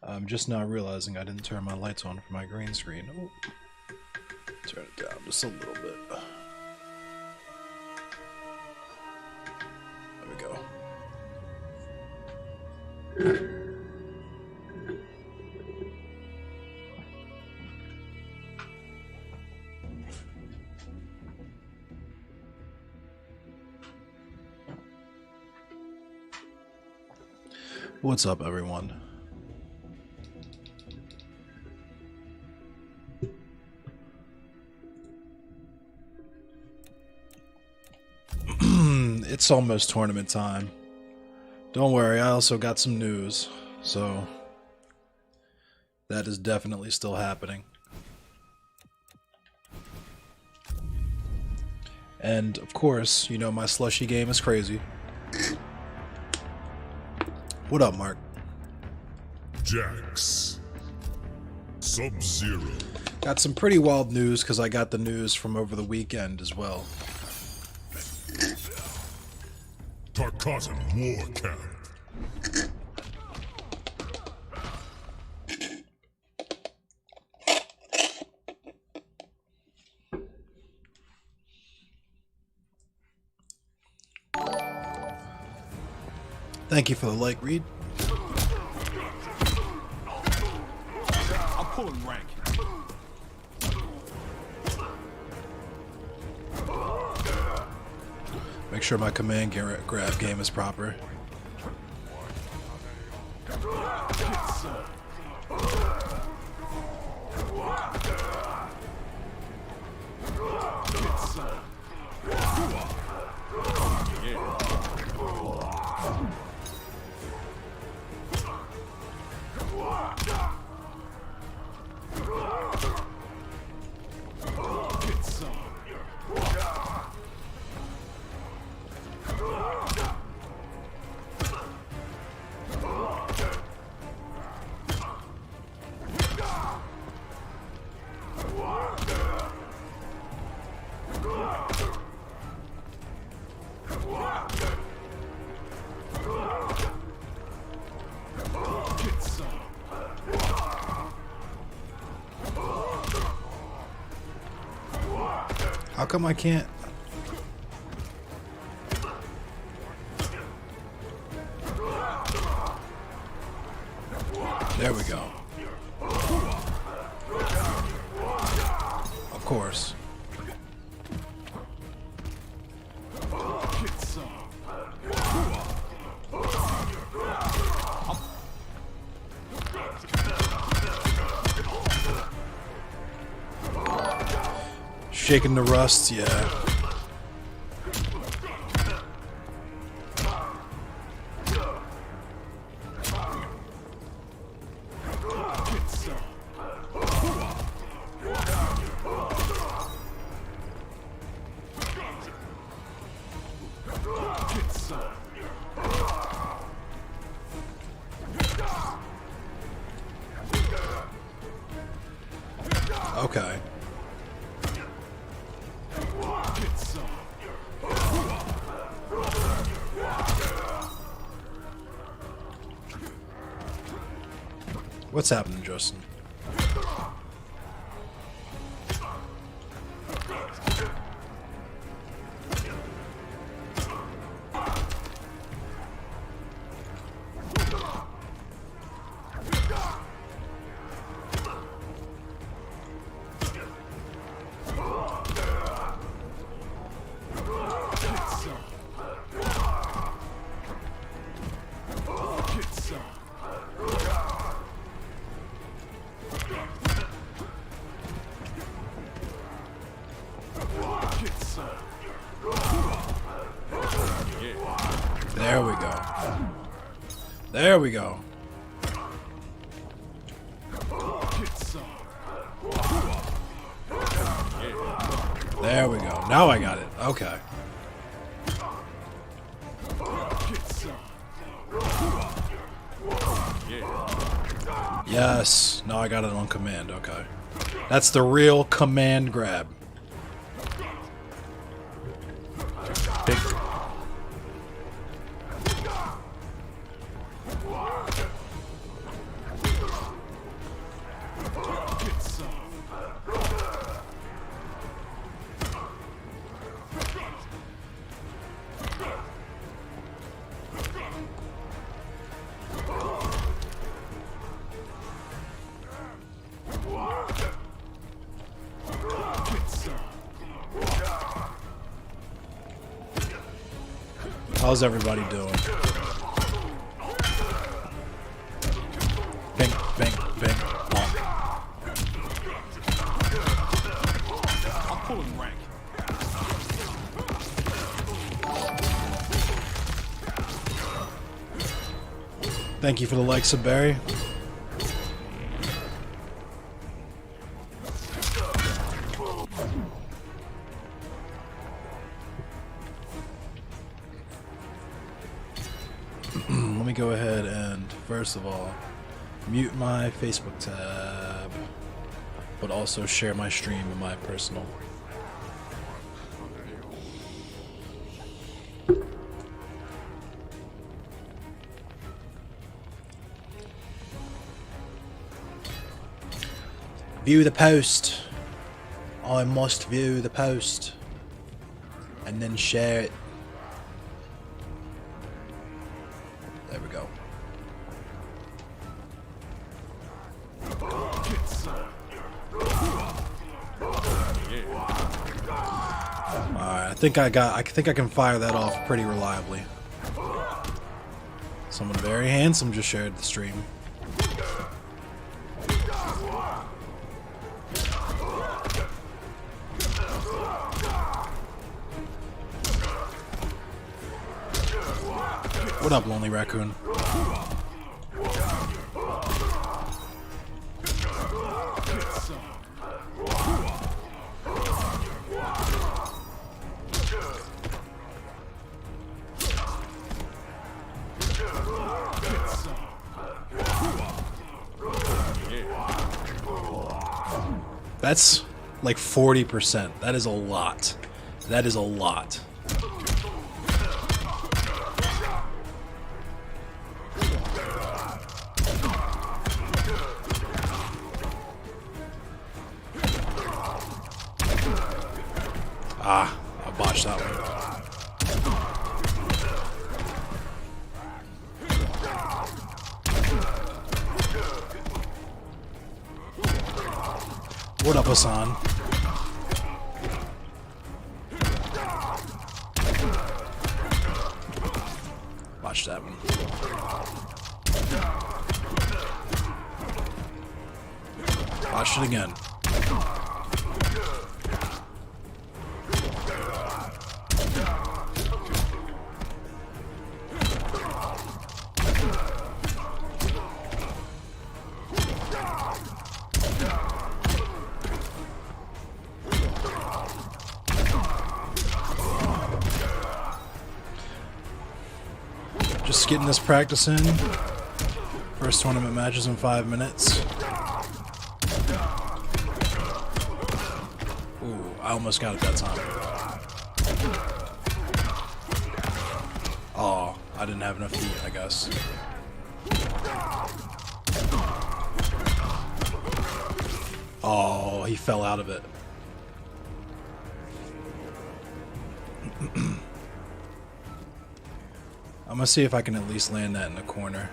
I'm just now realizing I didn't turn my lights on for my green screen. Oh. Turn it down just a little bit. There we go. What's up, everyone? It's almost tournament time. Don't worry, I also got some news, so that is definitely still happening. And of course, you know my slushy game is crazy. What up, Mark? Jax. Sub-Zero. Got some pretty wild news because I got the news from over the weekend as well. Tarkatan War Camp. Thank you for the like, Reed. I'm pulling rank. Make sure my command grab game is proper. How come I can't? There we go. Of course. Shaking the rust, yeah. Okay. What's happening, Justin? There we go. There we go. There we go. Now I got it. Okay. Yes. Now I got it on command. Okay. That's the real command grab. Big. How's everybody doing? Bing, bing, bing, bonk. I'm pulling rank. Thank you for the like, Sabari. Let me go ahead and, first of all, mute my Facebook tab, but also share my stream in my personal. View the post. I must view the post and then share it. There we go. Alright, I think I can fire that off pretty reliably. Someone very handsome just shared the stream. What up, Lonely Raccoon? That's like 40%. That is a lot. That is a lot. Ah, I botched that one. What up, Hassan? Watch that one. Watch it again. Just getting this practice in. First tournament matches in 5 minutes. Ooh, I almost got it that time. Oh, I didn't have enough heat, I guess. Oh, he fell out of it. I'm gonna see if I can at least land that in the corner.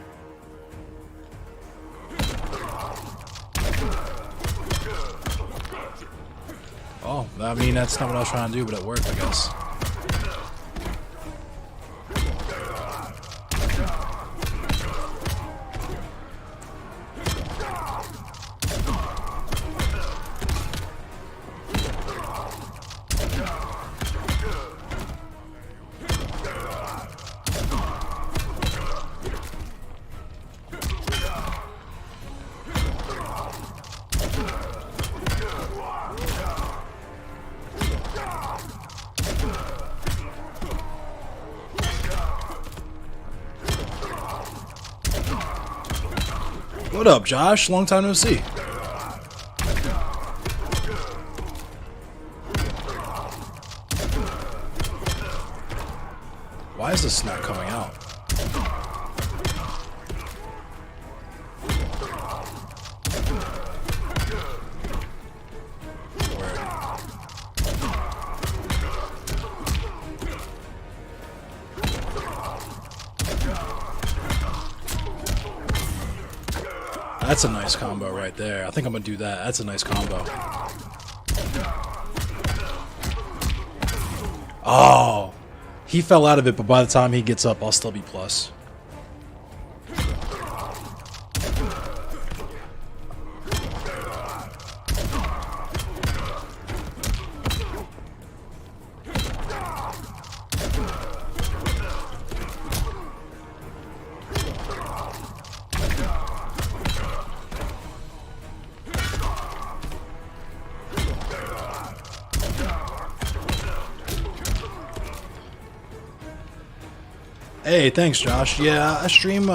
Oh, I mean, that's not what I was trying to do, but it worked, I guess. What up, Josh? Long time no see. Why is this not coming out? That's a nice combo right there. I think I'm gonna do that. That's a nice combo. Oh, He fell out of it, but by the time he gets up, I'll still be plus. Hey, thanks, Josh. Yeah, I stream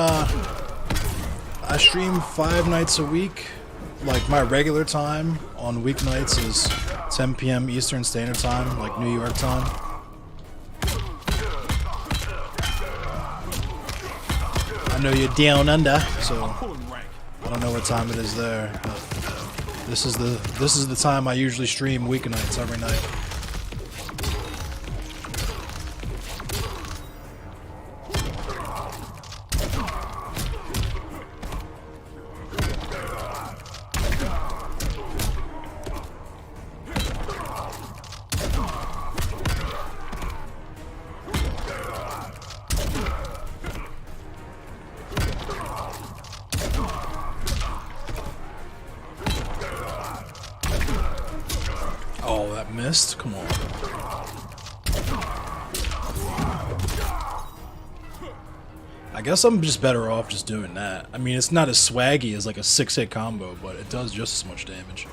5 nights a week. Like, my regular time on weeknights is 10 p.m. Eastern Standard Time, like New York time. I know you're down under, so I don't know what time it is there. But this is the time I usually stream weeknights every night. Oh, that missed? Come on. I guess I'm just better off just doing that. I mean, it's not as swaggy as like a 6-hit combo, but it does just as much damage.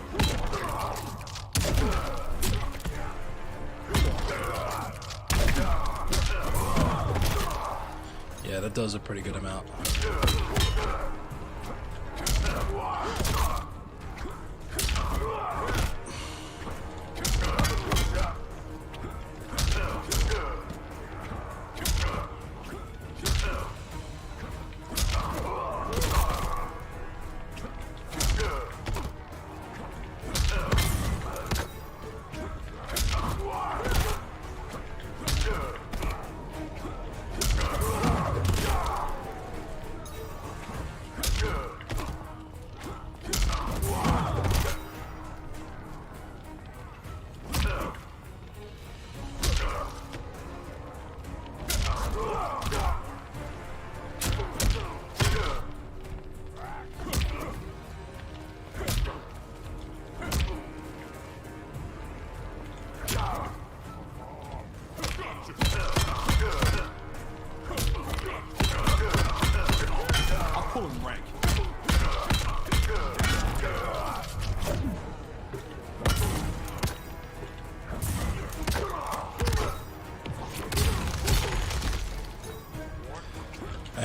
Yeah, that does a pretty good amount.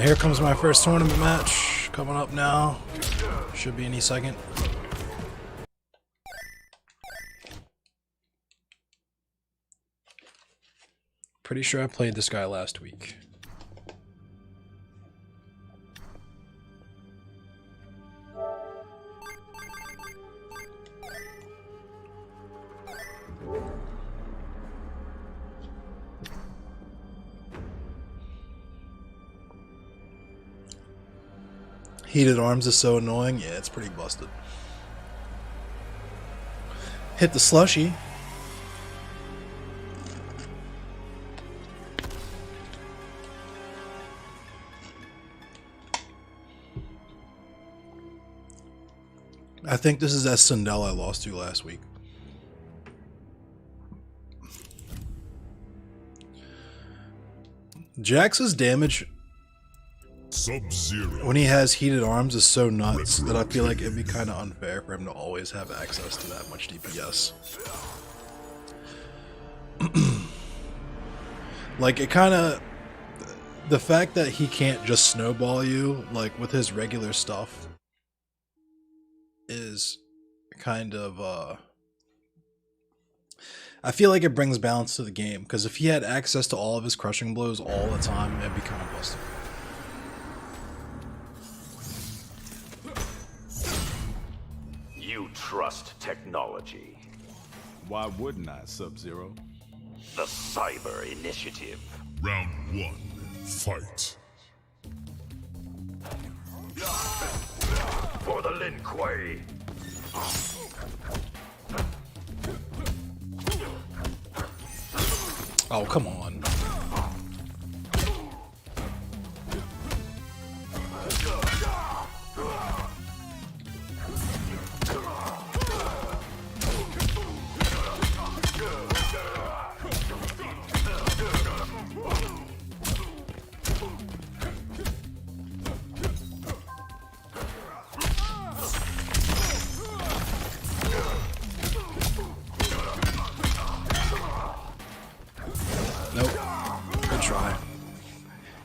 Here comes my first tournament match, coming up now. Should be any second. Pretty sure I played this guy last week. Heated arms is so annoying. Yeah, it's pretty busted. Hit the slushy. I think this is that Sundell I lost to last week. Jax's damage Sub-Zero. when he has heated arms is so nuts that I feel like it'd be kind of unfair for him to always have access to that much DPS. Like, it kind of... The fact that he can't just snowball you, like, with his regular stuff is kind of, I feel like it brings balance to the game, because if he had access to all of his crushing blows all the time, it'd be kind of busted. You trust technology. Why wouldn't I, Sub-Zero? The Cyber Initiative. Round 1. Fight. For the Lin Kuei. Oh, come on.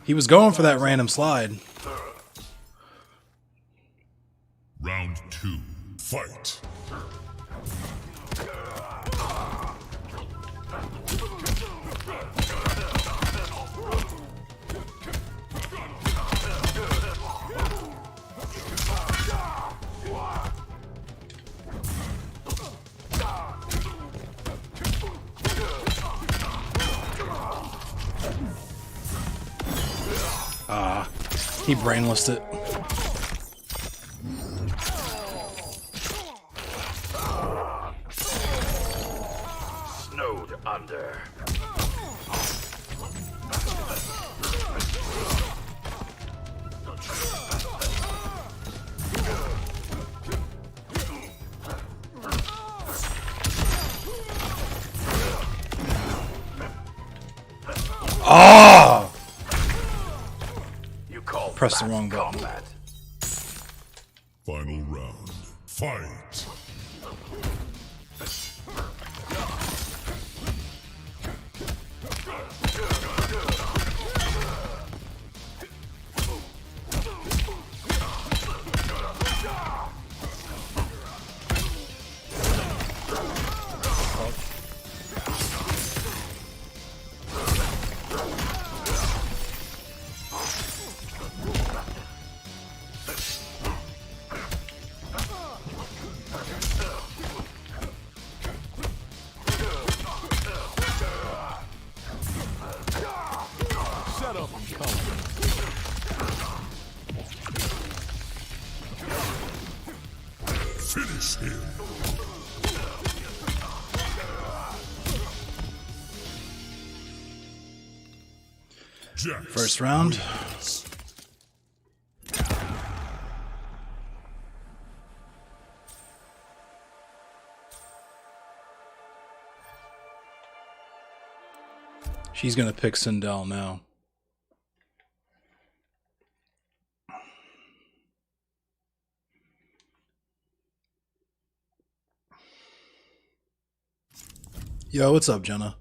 He was going for that random slide. Round 2. Fight. He brainlessed it. Snowed under. Ah! You call Press the that wrong button. combat? Final round. Fight. Shut up, I'm coming. Finish him. Jax First round. wins. She's gonna pick Sindel now. Yo, what's up, Jenna?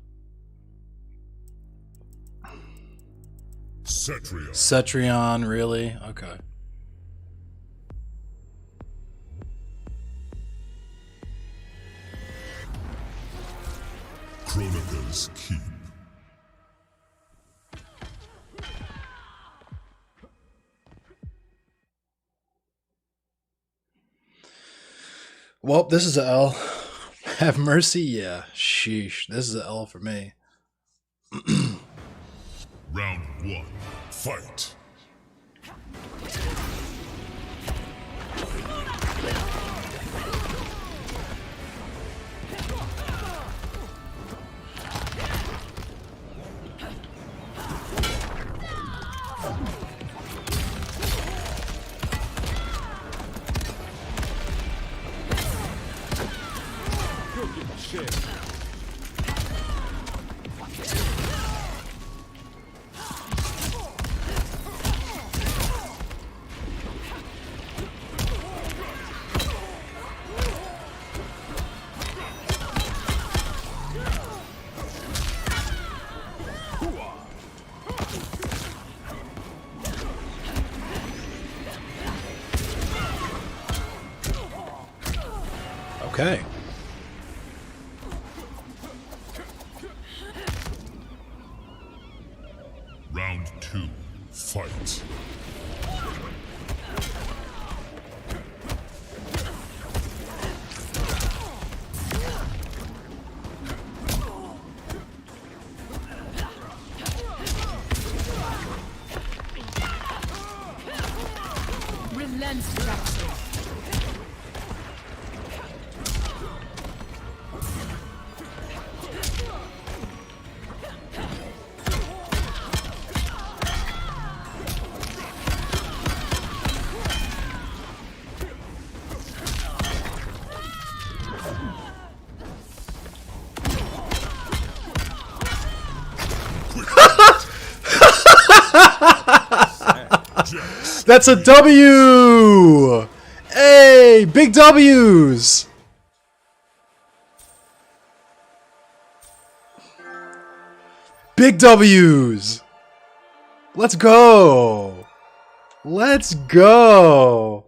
Cetrion. Cetrion, really? Okay. Kronika's Keep. Well, this is a L. Have mercy? Yeah. Sheesh. This is a L for me. Round 1. Fight. Go get my shit. Okay. Round 2. Fight. Relent, Jackson. Jax. That's a W! Hey! Big W's! Big W's! Let's go. Let's go.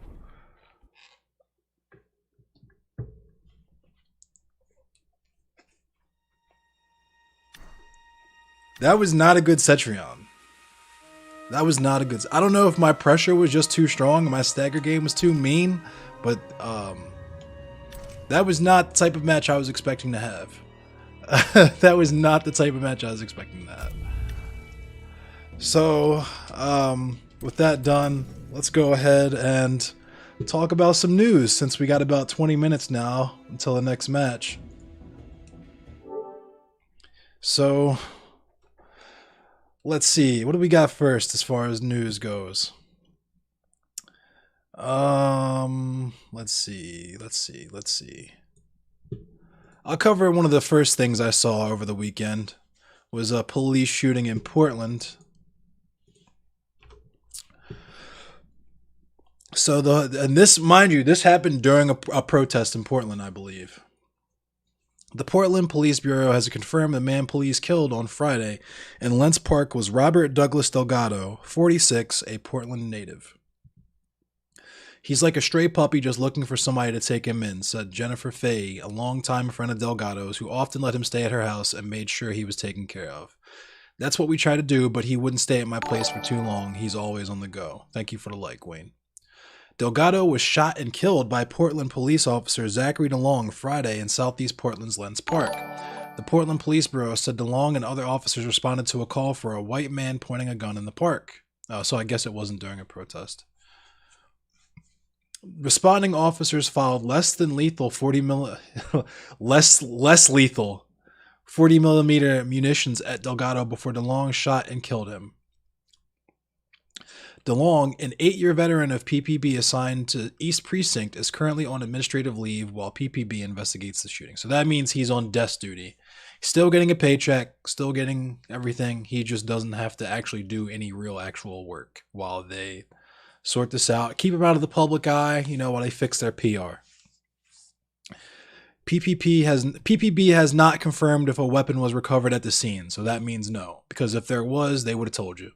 That was not a good Cetrion. That was not a good... I don't know if my pressure was just too strong and my stagger game was too mean, but that was not the type of match I was expecting to have. That was not the type of match I was expecting to have. So, with that done, let's go ahead and talk about some news, since we got about 20 minutes now until the next match. So... let's see. What do we got first as far as news goes? Let's see. I'll cover one of the first things I saw over the weekend. Was a police shooting in Portland. So and this, mind you, this happened during a protest in Portland, I believe. The Portland Police Bureau has confirmed the man police killed on Friday in Lents Park was Robert Douglas Delgado, 46, a Portland native. He's like a stray puppy just looking for somebody to take him in, said Jennifer Fahey, a longtime friend of Delgado's who often let him stay at her house and made sure he was taken care of. That's what we try to do, but he wouldn't stay at my place for too long. He's always on the go. Thank you for the like, Wayne. Delgado was shot and killed by Portland police officer Zachary DeLong Friday in southeast Portland's Lents Park. The Portland Police Bureau said DeLong and other officers responded to a call for a white man pointing a gun in the park. So I guess it wasn't during a protest. Responding officers followed less lethal 40 millimeter munitions at Delgado before DeLong shot and killed him. DeLong, an 8-year veteran of PPB assigned to East Precinct, is currently on administrative leave while PPB investigates the shooting. So that means he's on desk duty. He's still getting a paycheck, still getting everything. He just doesn't have to actually do any real actual work while they sort this out. Keep him out of the public eye, while they fix their PR. PPB has not confirmed if a weapon was recovered at the scene, so that means no. Because if there was, they would have told you.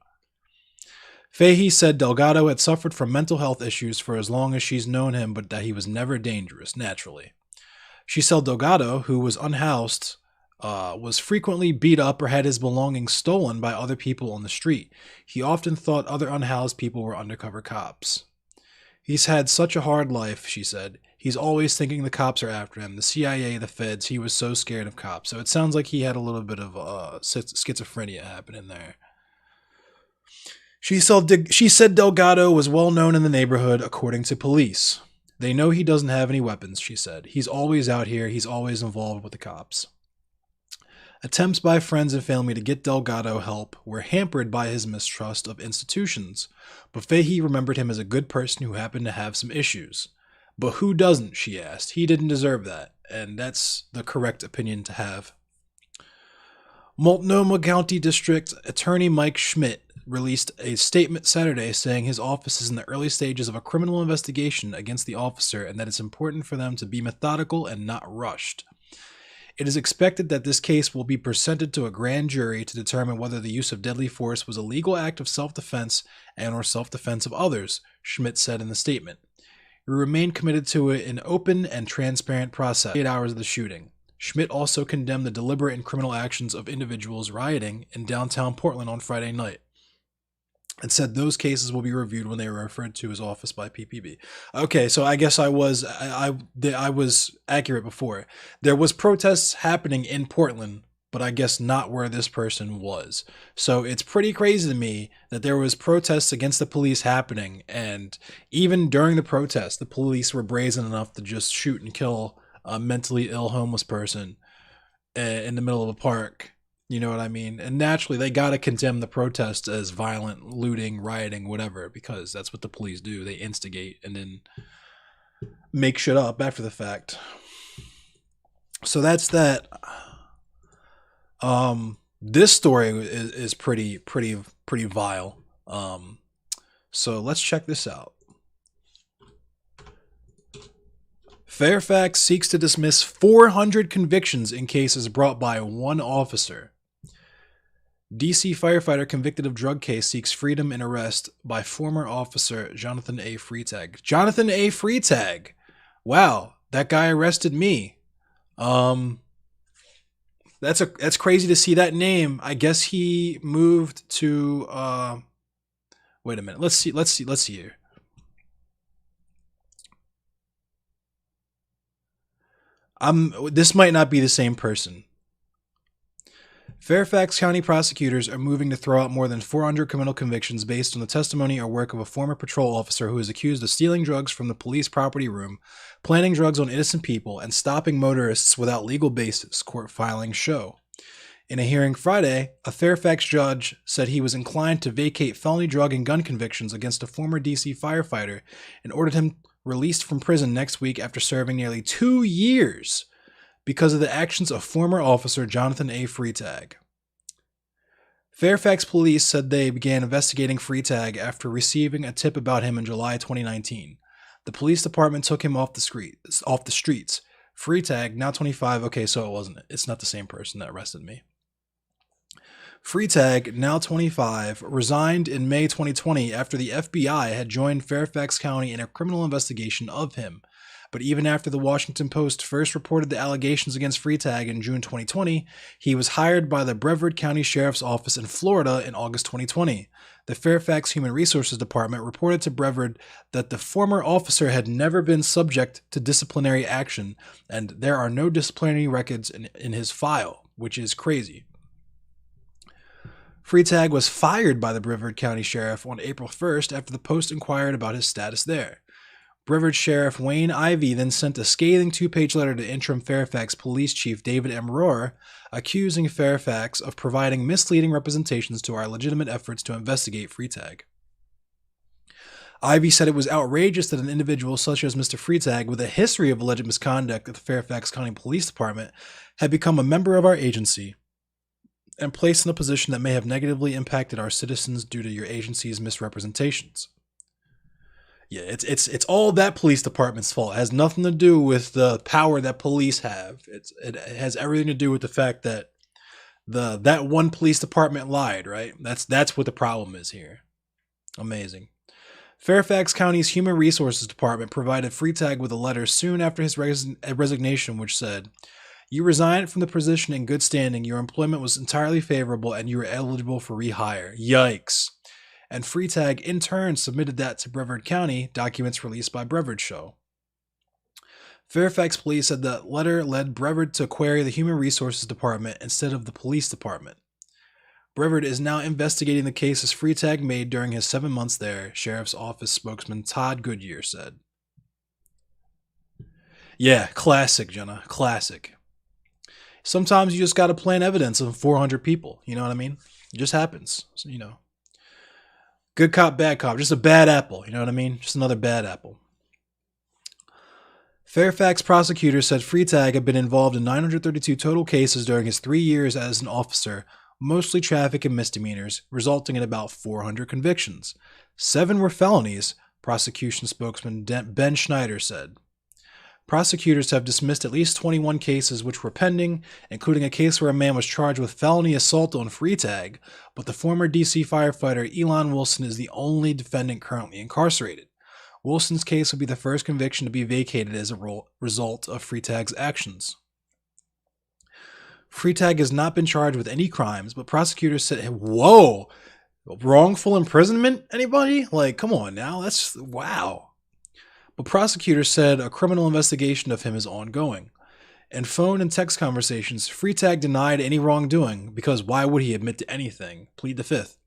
Fahey said Delgado had suffered from mental health issues for as long as she's known him, but that he was never dangerous, naturally. She said Delgado, who was unhoused, was frequently beat up or had his belongings stolen by other people on the street. He often thought other unhoused people were undercover cops. He's had such a hard life, she said. He's always thinking the cops are after him, the CIA, the feds. He was so scared of cops. So it sounds like he had a little bit of schizophrenia happening there. She said Delgado was well known in the neighborhood, according to police. They know he doesn't have any weapons, she said. He's always out here. He's always involved with the cops. Attempts by friends and family to get Delgado help were hampered by his mistrust of institutions, but Fahey remembered him as a good person who happened to have some issues. But who doesn't, she asked. He didn't deserve that, and that's the correct opinion to have. Multnomah County District Attorney Mike Schmidt released a statement Saturday saying his office is in the early stages of a criminal investigation against the officer and that it's important for them to be methodical and not rushed. It is expected that this case will be presented to a grand jury to determine whether the use of deadly force was a legal act of self-defense and or self-defense of others, Schmidt said in the statement. We remain committed to an open and transparent process. 8 hours of the shooting. Schmidt also condemned the deliberate and criminal actions of individuals rioting in downtown Portland on Friday night, and said those cases will be reviewed when they are referred to his office by PPB. Okay, so I guess I was accurate before. There was protests happening in Portland, but I guess not where this person was. So it's pretty crazy to me that there was protests against the police happening, and even during the protest, the police were brazen enough to just shoot and kill a mentally ill homeless person in the middle of a park. You know what I mean? And naturally, they got to condemn the protest as violent, looting, rioting, whatever, because that's what the police do. They instigate and then make shit up after the fact. So that's that. This story is pretty vile. So let's check this out. Fairfax seeks to dismiss 400 convictions in cases brought by one officer. DC firefighter convicted of drug case seeks freedom in arrest by former officer Jonathan A. Freitag. Jonathan A. Freitag. Wow, that guy arrested me. That's crazy to see that name. I guess he moved to wait a minute. Let's see here. This might not be the same person. Fairfax County prosecutors are moving to throw out more than 400 criminal convictions based on the testimony or work of a former patrol officer who is accused of stealing drugs from the police property room, planting drugs on innocent people, and stopping motorists without legal basis, court filings show. In a hearing Friday, a Fairfax judge said he was inclined to vacate felony drug and gun convictions against a former DC firefighter and ordered him released from prison next week after serving nearly 2 years because of the actions of former officer Jonathan A. Freitag. Fairfax police said they began investigating Freitag after receiving a tip about him in July 2019. The police department took him off the streets. Freitag, now 25, okay, so it's not the same person that arrested me. Freitag, now 25, resigned in May 2020 after the FBI had joined Fairfax County in a criminal investigation of him. But even after the Washington Post first reported the allegations against Freitag in June 2020, he was hired by the Brevard County Sheriff's Office in Florida in August 2020. The Fairfax Human Resources Department reported to Brevard that the former officer had never been subject to disciplinary action, and there are no disciplinary records in his file, which is crazy. Freitag was fired by the Brevard County Sheriff on April 1st after the Post inquired about his status there. Brevard Sheriff Wayne Ivey then sent a scathing 2-page letter to interim Fairfax Police Chief David M. Rohr, accusing Fairfax of providing misleading representations to our legitimate efforts to investigate Freitag. Ivey said it was outrageous that an individual such as Mr. Freitag, with a history of alleged misconduct at the Fairfax County Police Department, had become a member of our agency and placed in a position that may have negatively impacted our citizens due to your agency's misrepresentations. Yeah, it's all that police department's fault. It has nothing to do with the power that police have. It has everything to do with the fact that that one police department lied, right? That's what the problem is here. Amazing. Fairfax County's Human Resources Department provided Freitag with a letter soon after his resignation, which said, "You resigned from the position in good standing. Your employment was entirely favorable, and you were eligible for rehire." Yikes. And Freitag in turn submitted that to Brevard County, documents released by Brevard Show. Fairfax police said the letter led Brevard to query the Human Resources Department instead of the police department. Brevard is now investigating the cases Freitag made during his 7 months there, Sheriff's Office spokesman Todd Goodyear said. Yeah, classic, Jenna, classic. Sometimes you just got to plant evidence of 400 people, you know what I mean? It just happens, so, Good cop, bad cop. Just a bad apple. You know what I mean? Just another bad apple. Fairfax prosecutors said Freitag had been involved in 932 total cases during his 3 years as an officer, mostly traffic and misdemeanors, resulting in about 400 convictions. 7 were felonies, prosecution spokesman Ben Schneider said. Prosecutors have dismissed at least 21 cases which were pending, including a case where a man was charged with felony assault on Freitag, but the former DC firefighter Elon Wilson is the only defendant currently incarcerated. Wilson's case would be the first conviction to be vacated as a result of Freitag's actions. Freitag has not been charged with any crimes, but prosecutors said, whoa, wrongful imprisonment? Anybody? Like, come on now, that's, wow. But prosecutors said a criminal investigation of him is ongoing. In phone and text conversations, Freitag denied any wrongdoing because why would he admit to anything? Plead the fifth.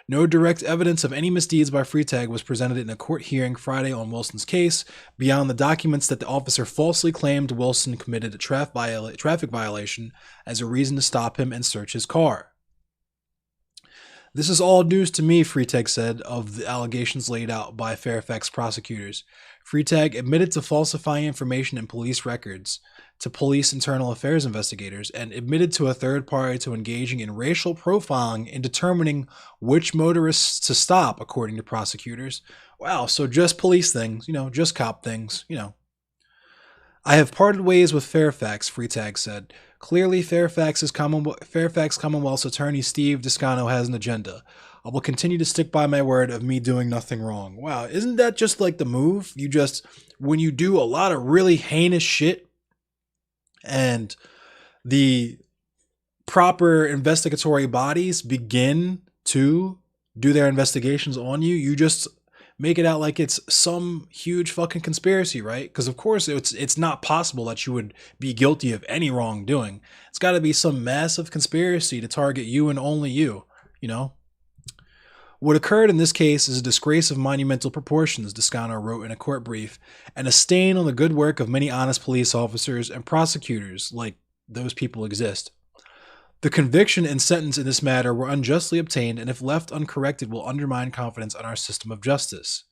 No direct evidence of any misdeeds by Freitag was presented in a court hearing Friday on Wilson's case, beyond the documents that the officer falsely claimed Wilson committed a traffic violation as a reason to stop him and search his car. This is all news to me, Freitag said, of the allegations laid out by Fairfax prosecutors. Freitag admitted to falsifying information in police records to police internal affairs investigators and admitted to a third party to engaging in racial profiling in determining which motorists to stop, according to prosecutors. Wow, so just police things, just cop things, I have parted ways with Fairfax, Freitag said. Clearly, Fairfax Commonwealth's attorney Steve Descano has an agenda. I will continue to stick by my word of me doing nothing wrong. Wow, isn't that just like the move? When you do a lot of really heinous shit and the proper investigatory bodies begin to do their investigations on you, you just make it out like it's some huge fucking conspiracy, right? Because of course it's not possible that you would be guilty of any wrongdoing. It's got to be some massive conspiracy to target you and only you, you know? What occurred in this case is a disgrace of monumental proportions, Descano wrote in a court brief, and a stain on the good work of many honest police officers and prosecutors, like those people exist. The conviction and sentence in this matter were unjustly obtained, and if left uncorrected will undermine confidence in our system of justice.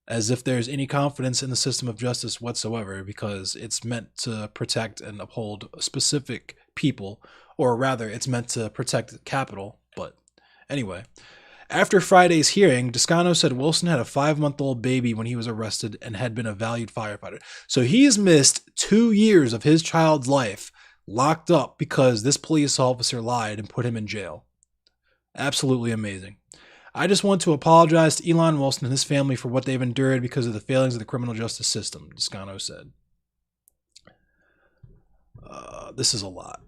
As if there's any confidence in the system of justice whatsoever, because it's meant to protect and uphold specific people, or rather, it's meant to protect capital. But anyway, after Friday's hearing, Descano said Wilson had a 5-month-old baby when he was arrested and had been a valued firefighter. So he's missed 2 years of his child's life locked up because this police officer lied and put him in jail. Absolutely amazing. I just want to apologize to Elon Wilson and his family for what they've endured because of the failings of the criminal justice system, Descano said. This is a lot.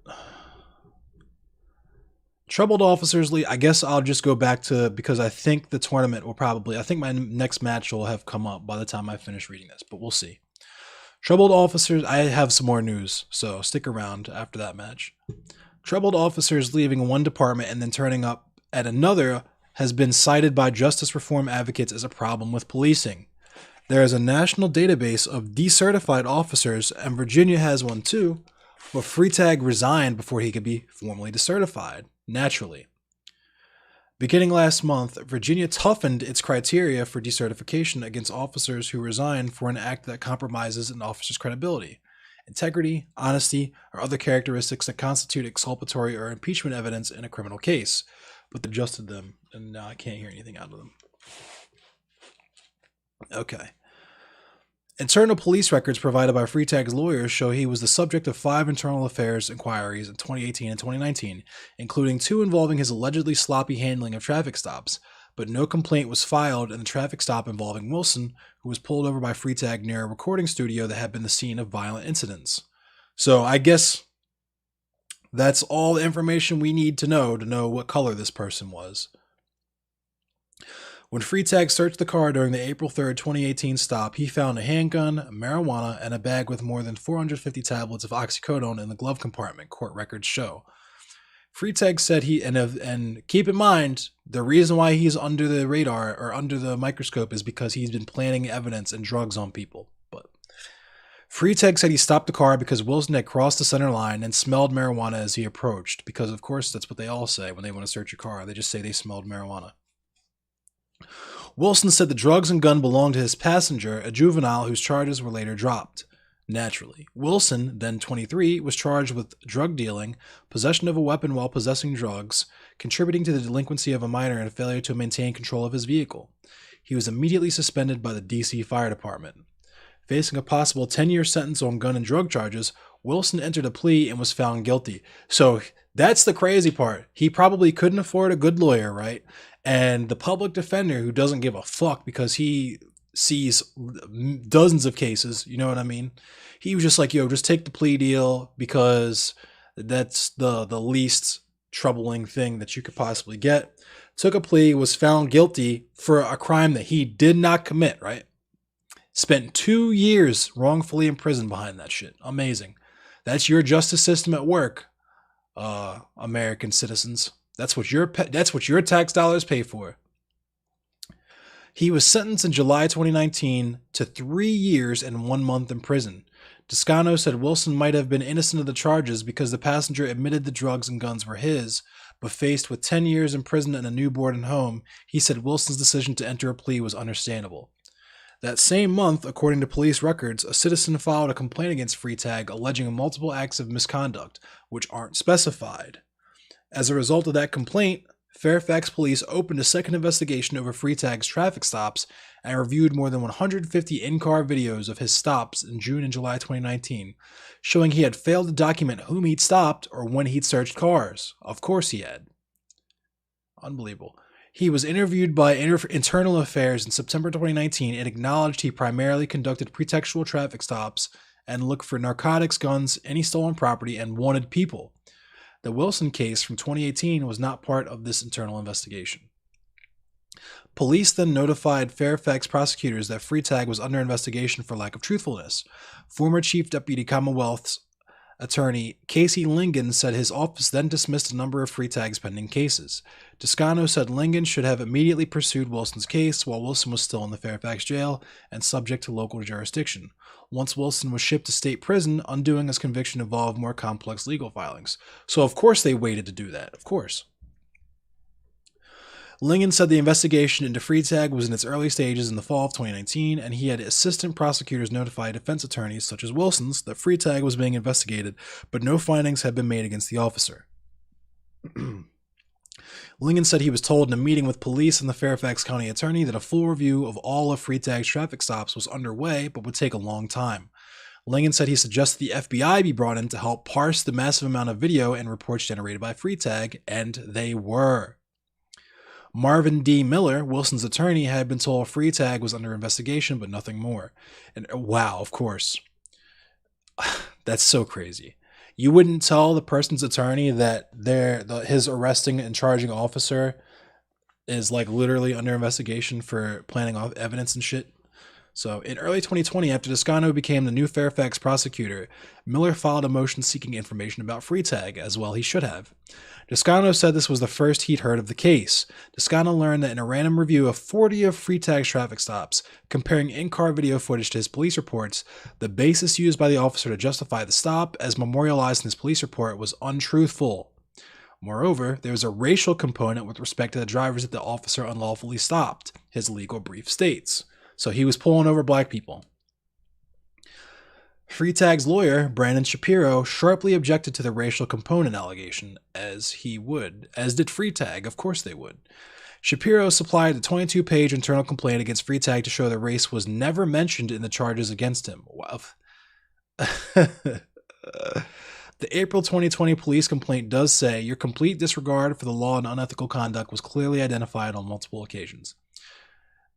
Troubled officers leave. I guess I'll just go back to, because I think the tournament will I think my next match will have come up by the time I finish reading this, but we'll see. Troubled officers, I have some more news, so stick around after that match. Troubled officers leaving one department and then turning up at another has been cited by justice reform advocates as a problem with policing. There is a national database of decertified officers, and Virginia has one too, but Freitag resigned before he could be formally decertified. Naturally. Beginning last month, Virginia toughened its criteria for decertification against officers who resign for an act that compromises an officer's credibility, integrity, honesty, or other characteristics that constitute exculpatory or impeachment evidence in a criminal case. But they adjusted them, and now I can't hear anything out of them. Okay. Internal police records provided by Freitag's lawyers show he was the subject of 5 internal affairs inquiries in 2018 and 2019, including 2 involving his allegedly sloppy handling of traffic stops, but no complaint was filed in the traffic stop involving Wilson, who was pulled over by Freitag near a recording studio that had been the scene of violent incidents. So I guess that's all the information we need to know what color this person was. When Freitag searched the car during the April 3rd, 2018 stop, he found a handgun, marijuana, and a bag with more than 450 tablets of oxycodone in the glove compartment, court records show. Freitag said and keep in mind, the reason why he's under the radar or under the microscope is because he's been planting evidence and drugs on people. But Freitag said he stopped the car because Wilson had crossed the center line and smelled marijuana as he approached, because of course that's what they all say when they want to search your car. They just say they smelled marijuana. Wilson said the drugs and gun belonged to his passenger, a juvenile whose charges were later dropped. Naturally, Wilson, then 23, was charged with drug dealing, possession of a weapon while possessing drugs, contributing to the delinquency of a minor, and failure to maintain control of his vehicle. He was immediately suspended by the D.C. Fire Department. Facing a possible 10-year sentence on gun and drug charges, Wilson entered a plea and was found guilty. So that's the crazy part. He probably couldn't afford a good lawyer, right? And the public defender, who doesn't give a fuck because he sees dozens of cases, you know what I mean? He was just like, yo, just take the plea deal because that's the least troubling thing that you could possibly get. Took a plea, was found guilty for a crime that he did not commit, right? Spent 2 years wrongfully imprisoned behind that shit. Amazing. That's your justice system at work, American citizens. That's what your tax dollars pay for. He was sentenced in July 2019 to 3 years and 1 month in prison. Descano said Wilson might have been innocent of the charges because the passenger admitted the drugs and guns were his, but faced with 10 years in prison and a newborn at home, he said Wilson's decision to enter a plea was understandable. That same month, according to police records, a citizen filed a complaint against Freitag alleging multiple acts of misconduct, which aren't specified. As a result of that complaint, Fairfax police opened a second investigation over Freetag's traffic stops and reviewed more than 150 in-car videos of his stops in June and July 2019, showing he had failed to document whom he'd stopped or when he'd searched cars. Of course he had. Unbelievable. He was interviewed by Internal Affairs in September 2019 and acknowledged he primarily conducted pretextual traffic stops and looked for narcotics, guns, any stolen property, and wanted people. The Wilson case from 2018 was not part of this internal investigation. Police then notified Fairfax prosecutors that Freetag was under investigation for lack of truthfulness. Former Chief Deputy Commonwealth's Attorney Casey Lingen said his office then dismissed a number of Freetag's pending cases. Toscano said Lingen should have immediately pursued Wilson's case while Wilson was still in the Fairfax jail and subject to local jurisdiction. Once Wilson was shipped to state prison, undoing his conviction involved more complex legal filings. So of course they waited to do that, of course. Lingen said the investigation into Freetag was in its early stages in the fall of 2019, and he had assistant prosecutors notify defense attorneys, such as Wilson's, that Freetag was being investigated, but no findings had been made against the officer. Lingen said he was told in a meeting with police and the Fairfax County attorney that a full review of all of Freetag's traffic stops was underway, but would take a long time. Lingen said he suggested the FBI be brought in to help parse the massive amount of video and reports generated by Freetag, and they were. Marvin D. Miller, Wilson's attorney, had been told Freetag was under investigation, but nothing more. And wow, of course. That's so crazy. You wouldn't tell the person's attorney that his arresting and charging officer is like literally under investigation for planting off evidence and shit. So in early 2020, after Toscano became the new Fairfax prosecutor, Miller filed a motion seeking information about Freetag, as well he should have. Toscano said this was the first he'd heard of the case. Toscano learned that in a random review of 40 of Freetag's traffic stops, comparing in-car video footage to his police reports, the basis used by the officer to justify the stop, as memorialized in his police report, was untruthful. Moreover, there was a racial component with respect to the drivers that the officer unlawfully stopped, his legal brief states. So he was pulling over black people. Freetag's lawyer, Brandon Shapiro, sharply objected to the racial component allegation, as did Freetag, of course they would. Shapiro supplied a 22-page internal complaint against Freetag to show that race was never mentioned in the charges against him. Wow. The April 2020 police complaint does say, your complete disregard for the law and unethical conduct was clearly identified on multiple occasions.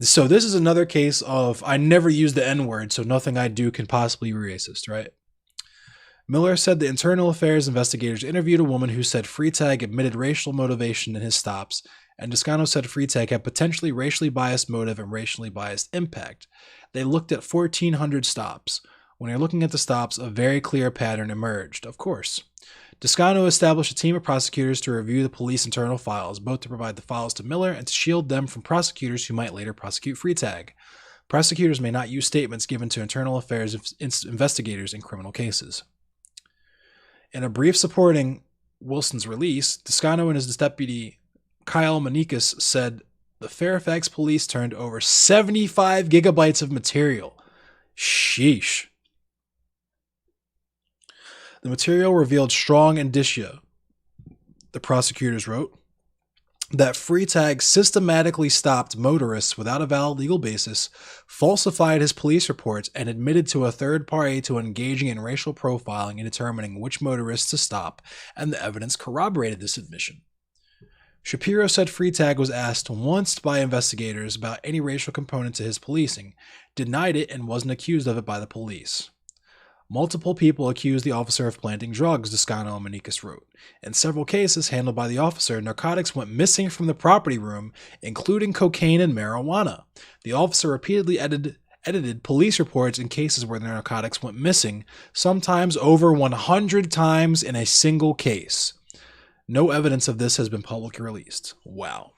So this is another case of, I never use the N-word, so nothing I do can possibly be racist, right? Miller said the internal affairs investigators interviewed a woman who said Freetag admitted racial motivation in his stops, and Toscano said Freetag had potentially racially biased motive and racially biased impact. They looked at 1,400 stops. When you're looking at the stops, a very clear pattern emerged, of course. Toscano established a team of prosecutors to review the police internal files, both to provide the files to Miller and to shield them from prosecutors who might later prosecute Freetag. Prosecutors may not use statements given to internal affairs investigators in criminal cases. In a brief supporting Wilson's release, Toscano and his deputy Kyle Manikis said the Fairfax police turned over 75 gigabytes of material. Sheesh. The material revealed strong indicia, the prosecutors wrote, that Freetag systematically stopped motorists without a valid legal basis, falsified his police reports, and admitted to a third party to engaging in racial profiling and determining which motorists to stop, and the evidence corroborated this admission. Shapiro said Freetag was asked once by investigators about any racial component to his policing, denied it, and wasn't accused of it by the police. Multiple people accused the officer of planting drugs, Toscano and Manikis wrote. In several cases handled by the officer, narcotics went missing from the property room, including cocaine and marijuana. The officer repeatedly edited police reports in cases where the narcotics went missing, sometimes over 100 times in a single case. No evidence of this has been publicly released. Wow.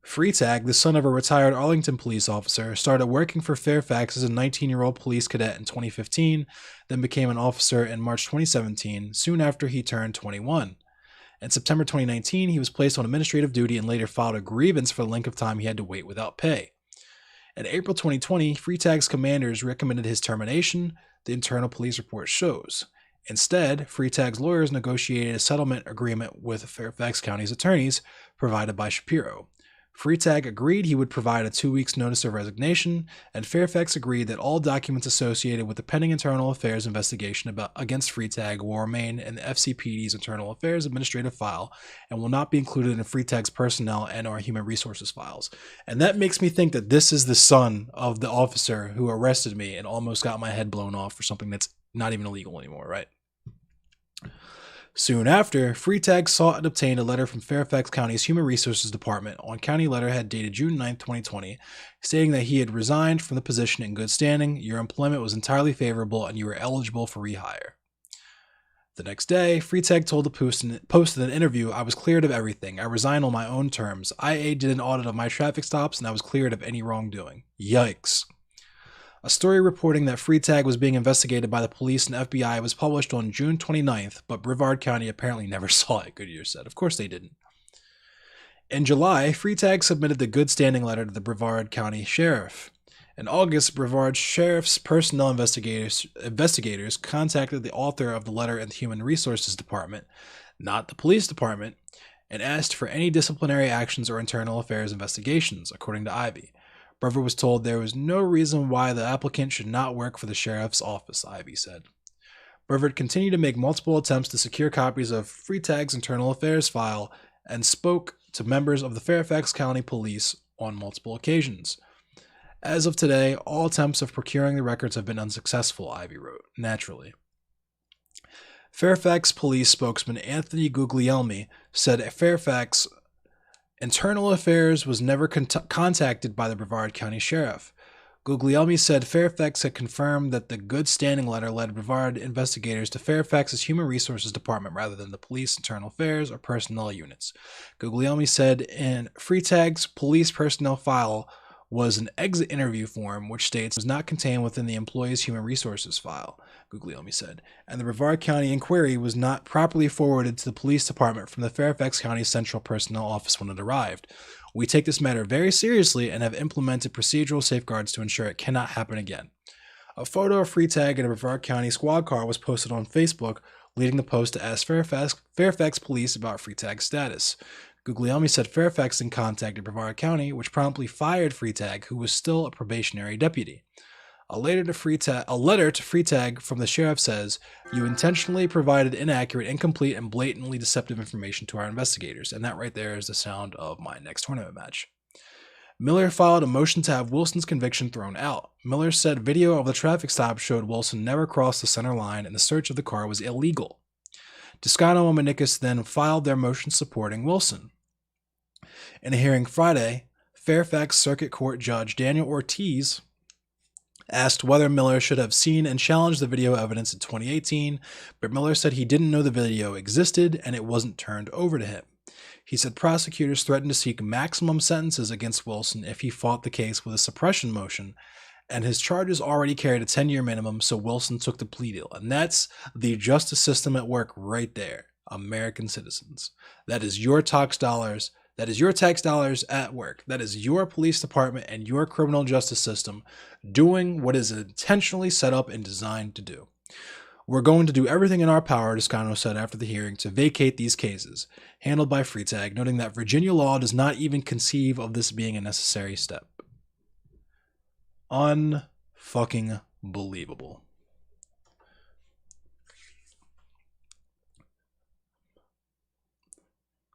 Freetag, the son of a retired Arlington police officer, started working for Fairfax as a 19-year-old police cadet in 2015, then became an officer in March 2017, soon after he turned 21. In September 2019, he was placed on administrative duty and later filed a grievance for the length of time he had to wait without pay. In April 2020, Freetag's commanders recommended his termination, the internal police report shows. Instead, Freetag's lawyers negotiated a settlement agreement with Fairfax County's attorneys, provided by Shapiro. Freetag agreed he would provide a 2 weeks notice of resignation, and Fairfax agreed that all documents associated with the pending internal affairs investigation against Freetag will remain in the FCPD's internal affairs administrative file and will not be included in Freetag's personnel and/or human resources files. And that makes me think that this is the son of the officer who arrested me and almost got my head blown off for something that's not even illegal anymore, right? Soon after, Freetag sought and obtained a letter from Fairfax County's Human Resources Department on county letterhead dated June 9, 2020, stating that he had resigned from the position in good standing, your employment was entirely favorable, and you were eligible for rehire. The next day, Freetag told the Post in an interview, I was cleared of everything. I resigned on my own terms. IA did an audit of my traffic stops, and I was cleared of any wrongdoing. Yikes. A story reporting that Freetag was being investigated by the police and FBI was published on June 29th, but Brevard County apparently never saw it, Goodyear said. Of course they didn't. In July, Freetag submitted the good standing letter to the Brevard County Sheriff. In August, Brevard Sheriff's personnel investigators contacted the author of the letter in the Human Resources Department, not the police department, and asked for any disciplinary actions or internal affairs investigations, according to Ivy. Brevard was told there was no reason why the applicant should not work for the sheriff's office, Ivy said. Brevard continued to make multiple attempts to secure copies of Freetag's internal affairs file and spoke to members of the Fairfax County Police on multiple occasions. As of today, all attempts of procuring the records have been unsuccessful, Ivy wrote, naturally. Fairfax Police spokesman Anthony Guglielmi said Fairfax Internal Affairs was never contacted by the Brevard County Sheriff. Guglielmi said Fairfax had confirmed that the good standing letter led Brevard investigators to Fairfax's Human Resources Department rather than the police, internal affairs, or personnel units. Guglielmi said in Freetag's police personnel file was an exit interview form which states was not contained within the employee's human resources file, Guglielmi said, and the Brevard County inquiry was not properly forwarded to the police department from the Fairfax County Central Personnel Office when it arrived. We take this matter very seriously and have implemented procedural safeguards to ensure it cannot happen again. A photo of Freetag in a Brevard County squad car was posted on Facebook, leading the Post to ask Fairfax police about Freetag's status. Guglielmi said Fairfax then contacted Brevard County, which promptly fired Freetag, who was still a probationary deputy. A letter to Freetag from the sheriff says, you intentionally provided inaccurate, incomplete, and blatantly deceptive information to our investigators. And that right there is the sound of my next tournament match. Miller filed a motion to have Wilson's conviction thrown out. Miller said video of the traffic stop showed Wilson never crossed the center line and the search of the car was illegal. Toscano and Manicus then filed their motion supporting Wilson. In a hearing Friday, Fairfax Circuit Court Judge Daniel Ortiz asked whether Miller should have seen and challenged the video evidence in 2018, but Miller said he didn't know the video existed and it wasn't turned over to him. He said prosecutors threatened to seek maximum sentences against Wilson if he fought the case with a suppression motion, and his charges already carried a 10-year minimum, so Wilson took the plea deal. And that's the justice system at work right there. American citizens. That is your tax dollars. That is your tax dollars at work. That is your police department and your criminal justice system doing what is intentionally set up and designed to do. We're going to do everything in our power, Toscano said after the hearing, to vacate these cases, handled by Freetag, noting that Virginia law does not even conceive of this being a necessary step. Unfucking believable.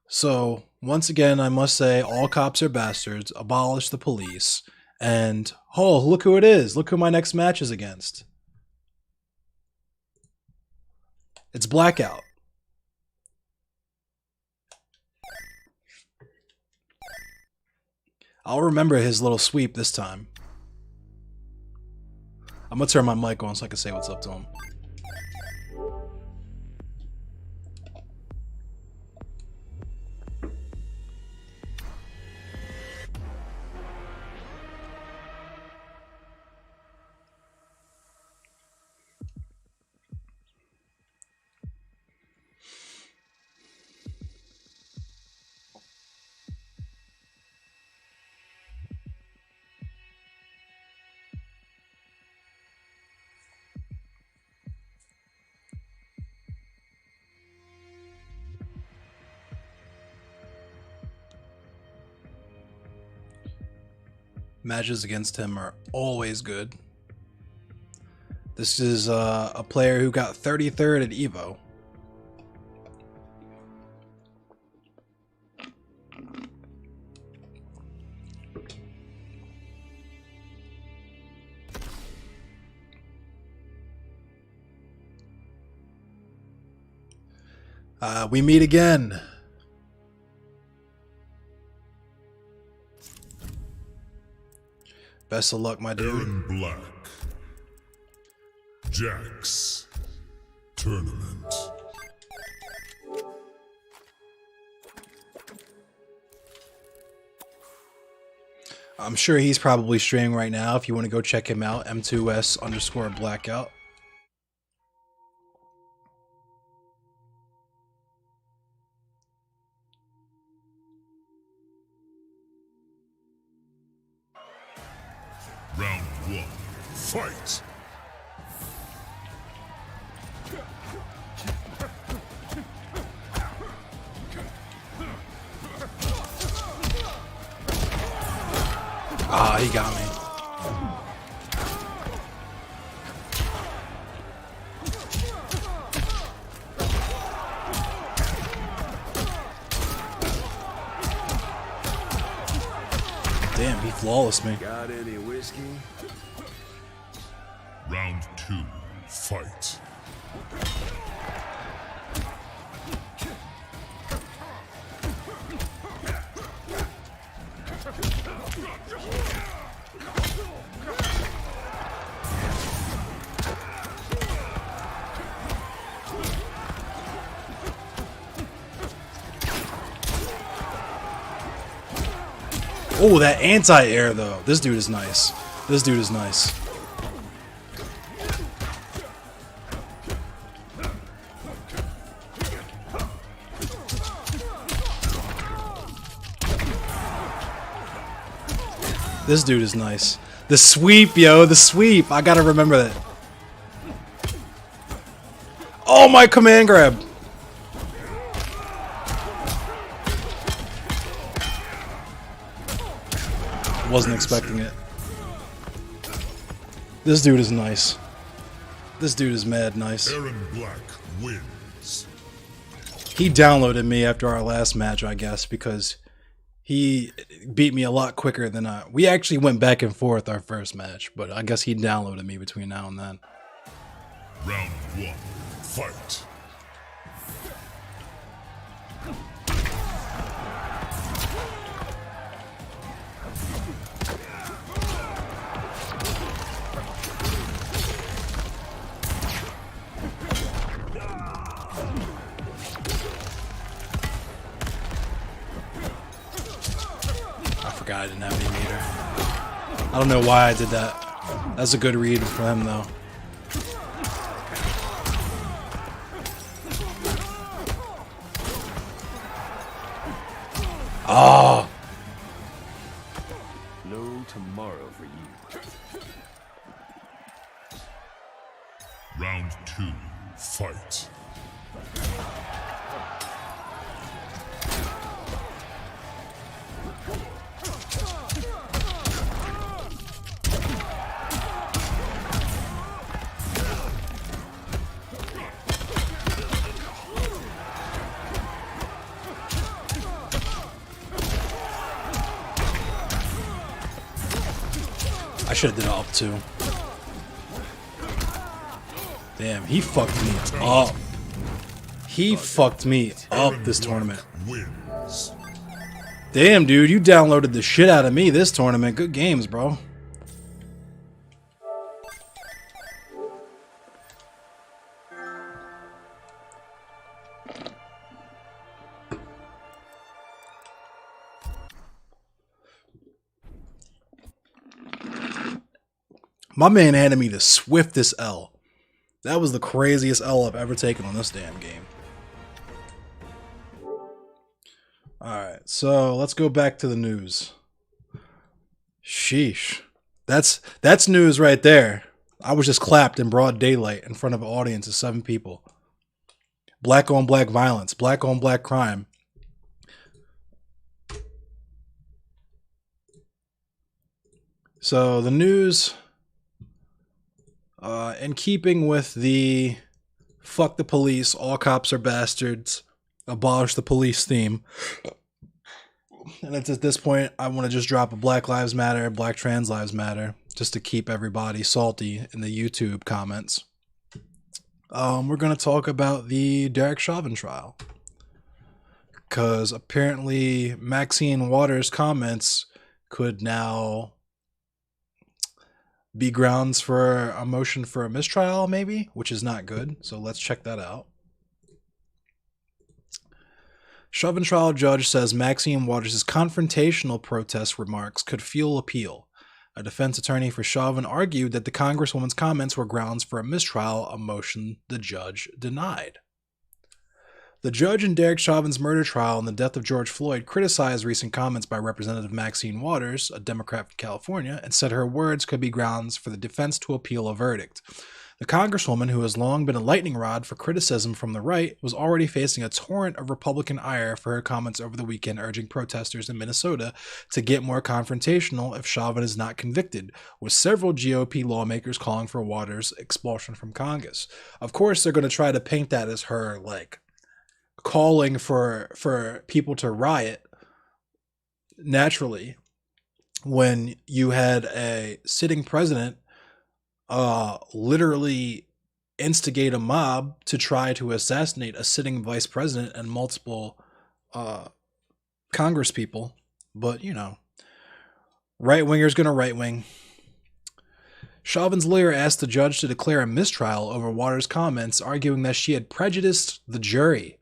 So, once again, I must say, all cops are bastards, abolish the police, and, oh, look who it is. Look who my next match is against. It's Blackout. I'll remember his little sweep this time. I'm gonna turn my mic on so I can say what's up to him. Matches against him are always good. This is a player who got 33rd at EVO. We meet again. Best of luck, my dude. Aaron Black. Jax. Tournament. I'm sure he's probably streaming right now. If you want to go check him out, M2S_blackout. Round 1. Fight! Ah, he got me. Damn, he flawless me. Got any whiskey? Round 2. Fight. Oh, that anti-air though. This dude is nice. This dude is nice. This dude is nice. The sweep, yo, the sweep. I gotta remember that. Oh, my command grab. Wasn't expecting it. This dude is nice. This dude is mad nice. Aaron Black wins. He downloaded me after our last match, I guess, because he beat me a lot quicker than I. We actually went back and forth our first match, but I guess he downloaded me between now and then. Round 1. Fight. I didn't have any meter. I don't know why I did that. That's a good read for him, though. Oh! No tomorrow for you. Round 2. Fight. I should have did up too. Damn, he fucked me up. He fucked me up this tournament. Wins. Damn, dude, you downloaded the shit out of me this tournament. Good games, bro. My man handed me the swiftest L. That was the craziest L I've ever taken on this damn game. Alright, so let's go back to the news. Sheesh. That's news right there. I was just clapped in broad daylight in front of an audience of 7 people. Black on black violence. Black on black crime. So the news, in keeping with the fuck the police, all cops are bastards, abolish the police theme. And it's at this point, I want to just drop a Black Lives Matter, Black Trans Lives Matter, just to keep everybody salty in the YouTube comments. We're going to talk about the Derek Chauvin trial. Because apparently Maxine Waters' comments could now be grounds for a motion for a mistrial, maybe, which is not good. So let's check that out. Chauvin trial judge says Maxine Waters' confrontational protest remarks could fuel appeal. A defense attorney for Chauvin argued that the Congresswoman's comments were grounds for a mistrial, a motion the judge denied. The judge in Derek Chauvin's murder trial and the death of George Floyd criticized recent comments by Representative Maxine Waters, a Democrat from California, and said her words could be grounds for the defense to appeal a verdict. The Congresswoman, who has long been a lightning rod for criticism from the right, was already facing a torrent of Republican ire for her comments over the weekend urging protesters in Minnesota to get more confrontational if Chauvin is not convicted, with several GOP lawmakers calling for Waters' expulsion from Congress. Of course, they're going to try to paint that as her, like, calling for people to riot naturally when you had a sitting president literally instigate a mob to try to assassinate a sitting vice president and multiple Congress people. But, you know, right-winger's gonna right-wing. Chauvin's lawyer asked the judge to declare a mistrial over Waters' comments, arguing that she had prejudiced the jury.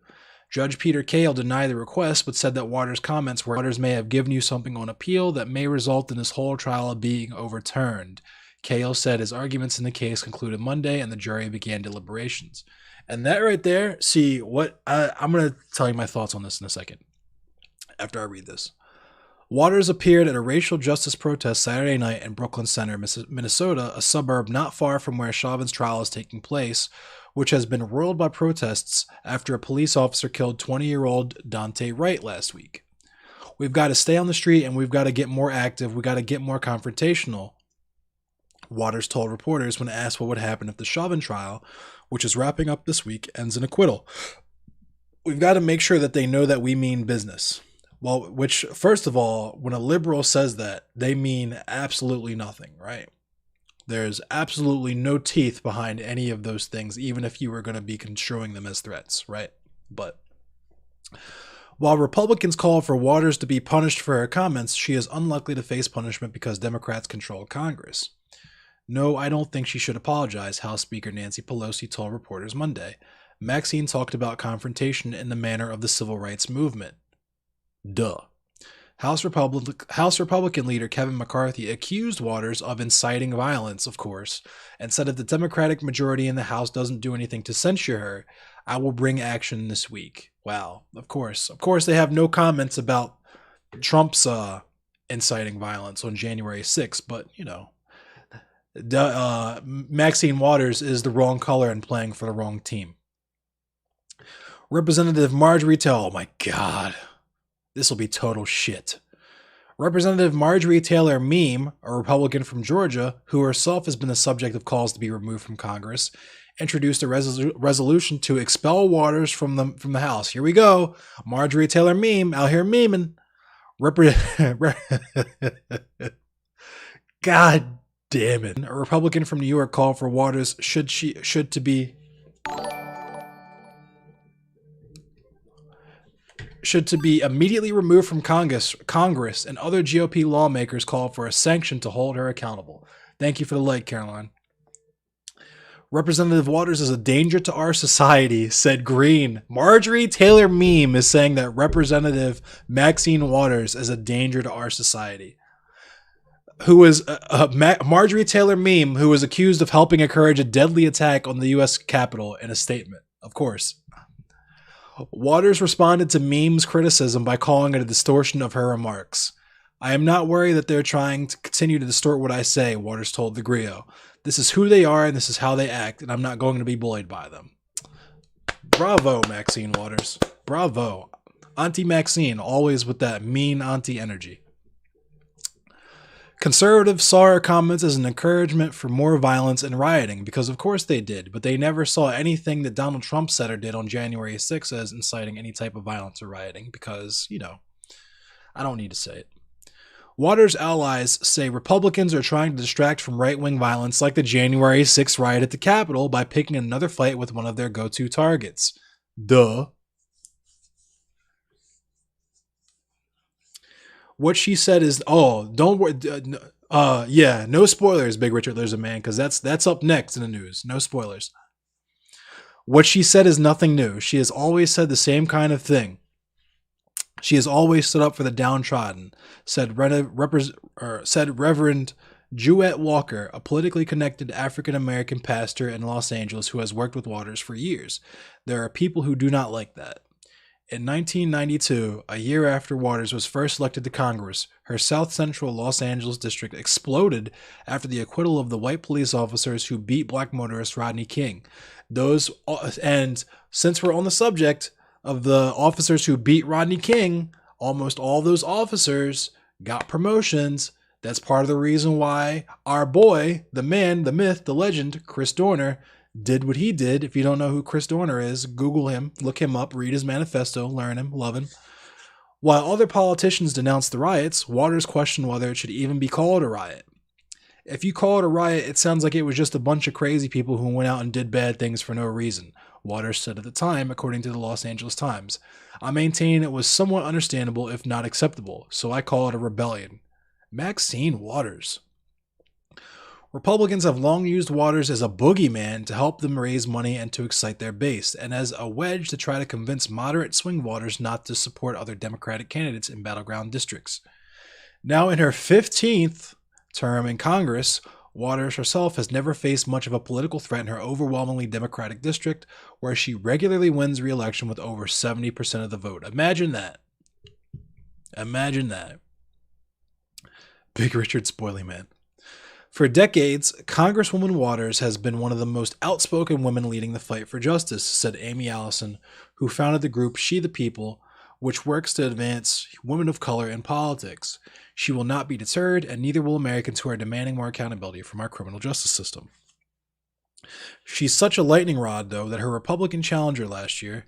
Judge Peter Cale denied the request, but said that Waters' comments were Waters may have given you something on appeal that may result in this whole trial being overturned. Cale said his arguments in the case concluded Monday, and the jury began deliberations. And that right there, see, what I'm going to tell you my thoughts on this in a second, after I read this. Waters appeared at a racial justice protest Saturday night in Brooklyn Center, Minnesota, a suburb not far from where Chauvin's trial is taking place, which has been roiled by protests after a police officer killed 20-year-old Dante Wright last week. We've got to stay on the street and we've got to get more active. We've got to get more confrontational, Waters told reporters when asked what would happen if the Chauvin trial, which is wrapping up this week, ends in acquittal. We've got to make sure that they know that we mean business. Well, which, first of all, when a liberal says that, they mean absolutely nothing, right? There's absolutely no teeth behind any of those things, even if you were going to be construing them as threats, right? But while Republicans call for Waters to be punished for her comments, she is unlikely to face punishment because Democrats control Congress. No, I don't think she should apologize, House Speaker Nancy Pelosi told reporters Monday. Maxine talked about confrontation in the manner of the civil rights movement. Duh. House Republican leader Kevin McCarthy accused Waters of inciting violence, of course, and said if the Democratic majority in the House doesn't do anything to censure her, I will bring action this week. Wow, of course. Of course, they have no comments about Trump's inciting violence on January 6th, but, you know, Maxine Waters is the wrong color and playing for the wrong team. Representative Marjerie Taylor, oh my God, this will be total shit. Representative Marjerie Taylor Meme, a Republican from Georgia, who herself has been the subject of calls to be removed from Congress, introduced a resolution to expel Waters from the House. Here we go. Marjerie Taylor Meme out here memeing. God damn it. A Republican from New York called for Waters should to be immediately removed from Congress, and other GOP lawmakers called for a sanction to hold her accountable. Thank you for the like, Caroline. Representative Waters is a danger to our society, said Green. Marjerie Taylor Meme is saying that Representative Maxine Waters is a danger to our society. Who is Marjerie Taylor Meme, who was accused of helping encourage a deadly attack on the U.S. Capitol in a statement. Of course. Waters responded to Meme's criticism by calling it a distortion of her remarks. I am not worried that they're trying to continue to distort what I say, Waters told the Grio. This is who they are and this is how they act, and I'm not going to be bullied by them. Bravo, Maxine Waters. Bravo. Auntie Maxine, always with that mean auntie energy. Conservatives saw her comments as an encouragement for more violence and rioting, because of course they did, but they never saw anything that Donald Trump said or did on January 6th as inciting any type of violence or rioting, because, I don't need to say it. Waters' allies say Republicans are trying to distract from right-wing violence like the January 6th riot at the Capitol by picking another fight with one of their go-to targets. Duh. What she said is, don't worry. No spoilers, Big Richard There's a Man, because that's up next in the news. No spoilers. What she said is nothing new. She has always said the same kind of thing. She has always stood up for the downtrodden, said Reverend Jewett Walker, a politically connected African-American pastor in Los Angeles who has worked with Waters for years. There are people who do not like that. In 1992, a year after Waters was first elected to Congress, her South Central Los Angeles district exploded after the acquittal of the white police officers who beat black motorist Rodney King. And since we're on the subject of the officers who beat Rodney King, almost all those officers got promotions. That's part of the reason why our boy, the man, the myth, the legend, Chris Dorner, did what he did. If you don't know who Chris Dorner is, Google him, look him up, read his manifesto, learn him, love him. While other politicians denounced the riots, Waters questioned whether it should even be called a riot. If you call it a riot, it sounds like it was just a bunch of crazy people who went out and did bad things for no reason, Waters said at the time, according to the Los Angeles Times. I maintain it was somewhat understandable, if not acceptable, so I call it a rebellion. Maxine Waters. Republicans have long used Waters as a boogeyman to help them raise money and to excite their base, and as a wedge to try to convince moderate swing voters not to support other Democratic candidates in battleground districts. Now in her 15th term in Congress, Waters herself has never faced much of a political threat in her overwhelmingly Democratic district, where she regularly wins re-election with over 70% of the vote. Imagine that. Imagine that. Big Richard Spoily Man. For decades, Congresswoman Waters has been one of the most outspoken women leading the fight for justice, said Amy Allison, who founded the group She the People, which works to advance women of color in politics. She will not be deterred, and neither will Americans who are demanding more accountability from our criminal justice system. She's such a lightning rod, though, that her Republican challenger last year,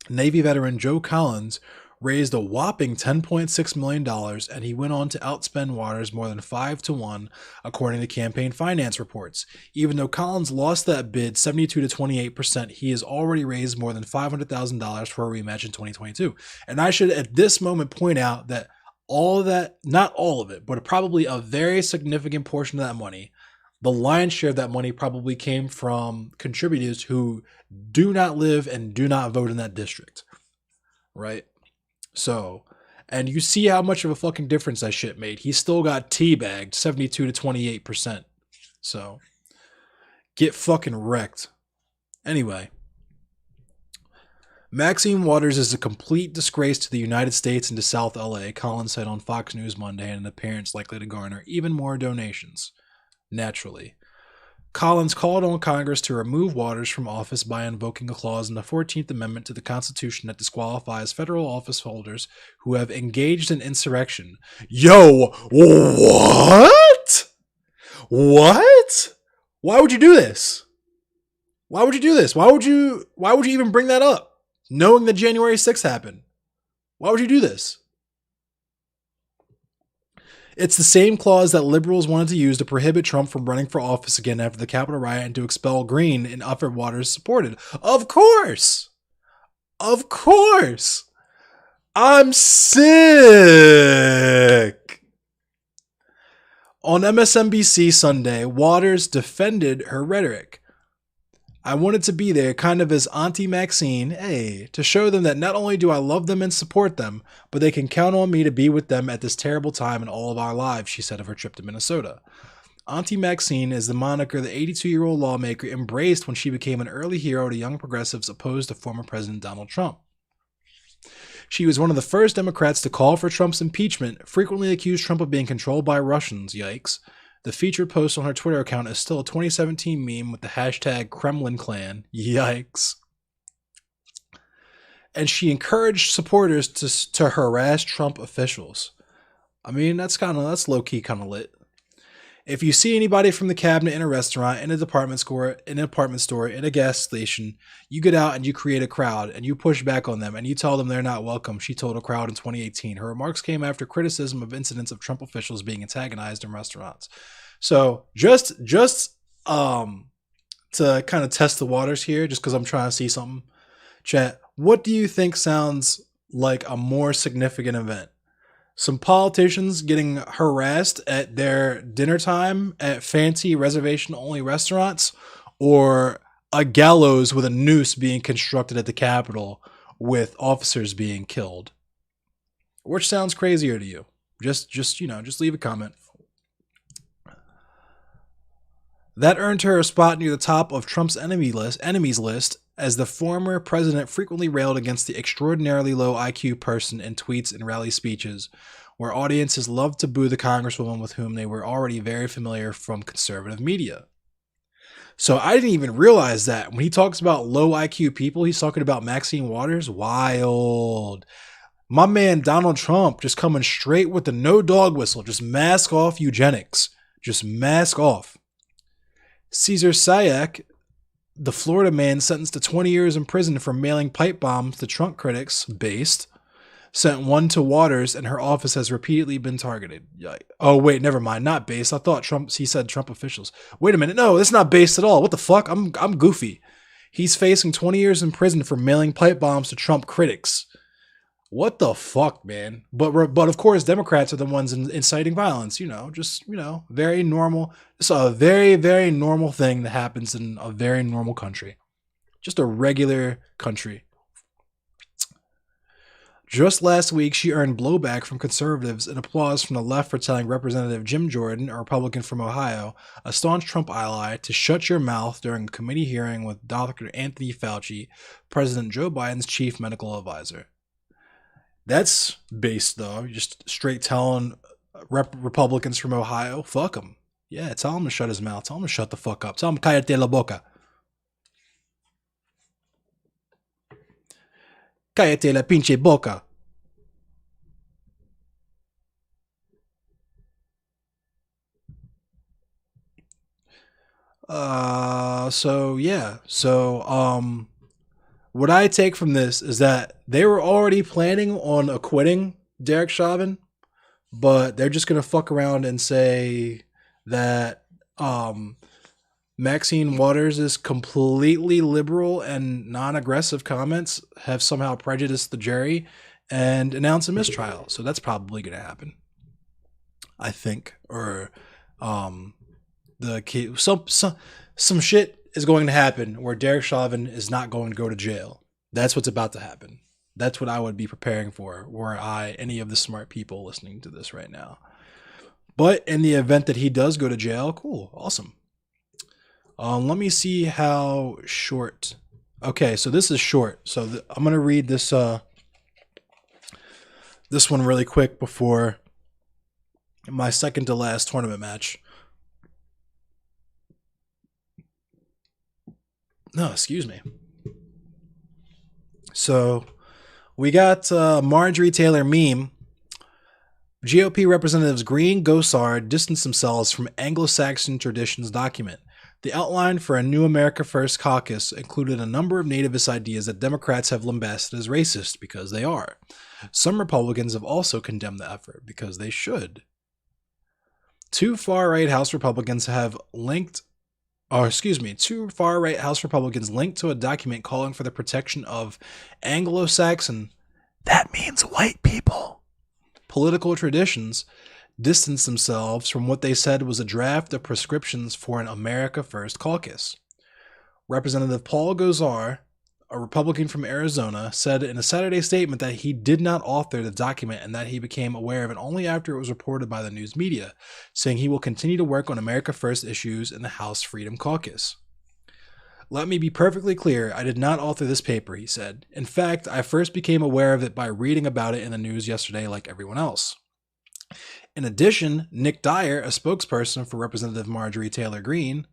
Navy veteran Joe Collins, raised a whopping $10.6 million, and he went on to outspend Waters more than 5-1, according to campaign finance reports. Even though Collins lost that bid 72 to 28%, he has already raised more than $500,000 for a rematch in 2022. And I should at this moment point out that all of that, not all of it, but probably a very significant portion of that money, the lion's share of that money probably came from contributors who do not live and do not vote in that district, right? So, and you see how much of a fucking difference that shit made. He still got teabagged 72 to 28%. So, get fucking wrecked. Anyway, Maxine Waters is a complete disgrace to the United States and to South LA, Collins said on Fox News Monday in an appearance likely to garner even more donations. Naturally. Collins called on Congress to remove Waters from office by invoking a clause in the 14th Amendment to the Constitution that disqualifies federal office holders who have engaged in insurrection. Yo, what? What? Why would you do this? Why would you do this? Why would you even bring that up? Knowing that January 6th happened. Why would you do this? It's the same clause that liberals wanted to use to prohibit Trump from running for office again after the Capitol riot and to expel Green, an effort Waters supported. Of course! Of course! I'm sick! On MSNBC Sunday, Waters defended her rhetoric. I wanted to be there kind of as Auntie Maxine, to show them that not only do I love them and support them, but they can count on me to be with them at this terrible time in all of our lives, she said of her trip to Minnesota. Auntie Maxine is the moniker the 82-year-old lawmaker embraced when she became an early hero to young progressives opposed to former President Donald Trump. She was one of the first Democrats to call for Trump's impeachment, frequently accused Trump of being controlled by Russians, yikes. The featured post on her Twitter account is still a 2017 meme with the hashtag Kremlin Clan. Yikes. And she encouraged supporters to harass Trump officials. I mean, that's low key kind of lit. If you see anybody from the cabinet in a restaurant, in a department store, in a gas station, you get out and you create a crowd and you push back on them and you tell them they're not welcome, she told a crowd in 2018. Her remarks came after criticism of incidents of Trump officials being antagonized in restaurants. So just to kind of test the waters here, just because I'm trying to see something, chat, what do you think sounds like a more significant event? Some politicians getting harassed at their dinner time at fancy reservation only restaurants, or a gallows with a noose being constructed at the Capitol with officers being killed? Which sounds crazier to you? Just leave a comment. That earned her a spot near the top of Trump's enemies list, as the former president frequently railed against the extraordinarily low IQ person in tweets and rally speeches, where audiences loved to boo the congresswoman with whom they were already very familiar from conservative media. So I didn't even realize that when he talks about low IQ people, he's talking about Maxine Waters. Wild. My man Donald Trump just coming straight with the no dog whistle. Just mask off eugenics. Just mask off. Cesar Sayak, the Florida man sentenced to 20 years in prison for mailing pipe bombs to Trump critics, based, sent one to Waters, and her office has repeatedly been targeted. Oh, wait, never mind. Not based. I thought he said Trump officials. Wait a minute. No, that's not based at all. What the fuck? I'm goofy. He's facing 20 years in prison for mailing pipe bombs to Trump critics. What the fuck, man? But of course, Democrats are the ones inciting violence. Very normal. It's a very, very normal thing that happens in a very normal country. Just a regular country. Just last week, she earned blowback from conservatives and applause from the left for telling Representative Jim Jordan, a Republican from Ohio, a staunch Trump ally, to shut your mouth during a committee hearing with Dr. Anthony Fauci, President Joe Biden's chief medical advisor. That's based, though. Just straight telling Republicans from Ohio, fuck him. Yeah, tell him to shut his mouth. Tell him to shut the fuck up. Tell him, cállate la boca. Cállate la pinche boca. What I take from this is that they were already planning on acquitting Derek Chauvin, but they're just going to fuck around and say that Maxine Waters' completely liberal and non-aggressive comments have somehow prejudiced the jury and announce a mistrial. So that's probably going to happen, I think. Or some shit is going to happen where Derek Chauvin is not going to go to jail. That's what's about to happen. That's what I would be preparing for were I any of the smart people listening to this right now. But in the event that he does go to jail, cool, awesome. Let me see how short. Okay, so this is short. So I'm going to read this one really quick before my second to last tournament match. No, excuse me. So we got Marjerie Taylor Meme. GOP Representatives Green, Gosar distanced themselves from Anglo-Saxon traditions document. The outline for a New America First caucus included a number of nativist ideas that Democrats have lambasted as racist, because they are. Some Republicans have also condemned the effort, because they should. Two far-right House Republicans linked to a document calling for the protection of Anglo-Saxon, that means white people, political traditions, distanced themselves from what they said was a draft of prescriptions for an America First caucus. Representative Paul Gosar, a Republican from Arizona, said in a Saturday statement that he did not author the document and that he became aware of it only after it was reported by the news media, saying he will continue to work on America First issues in the House Freedom Caucus. Let me be perfectly clear, I did not author this paper, he said. In fact, I first became aware of it by reading about it in the news yesterday like everyone else. In addition, Nick Dyer, a spokesperson for Representative Marjorie Taylor Greene,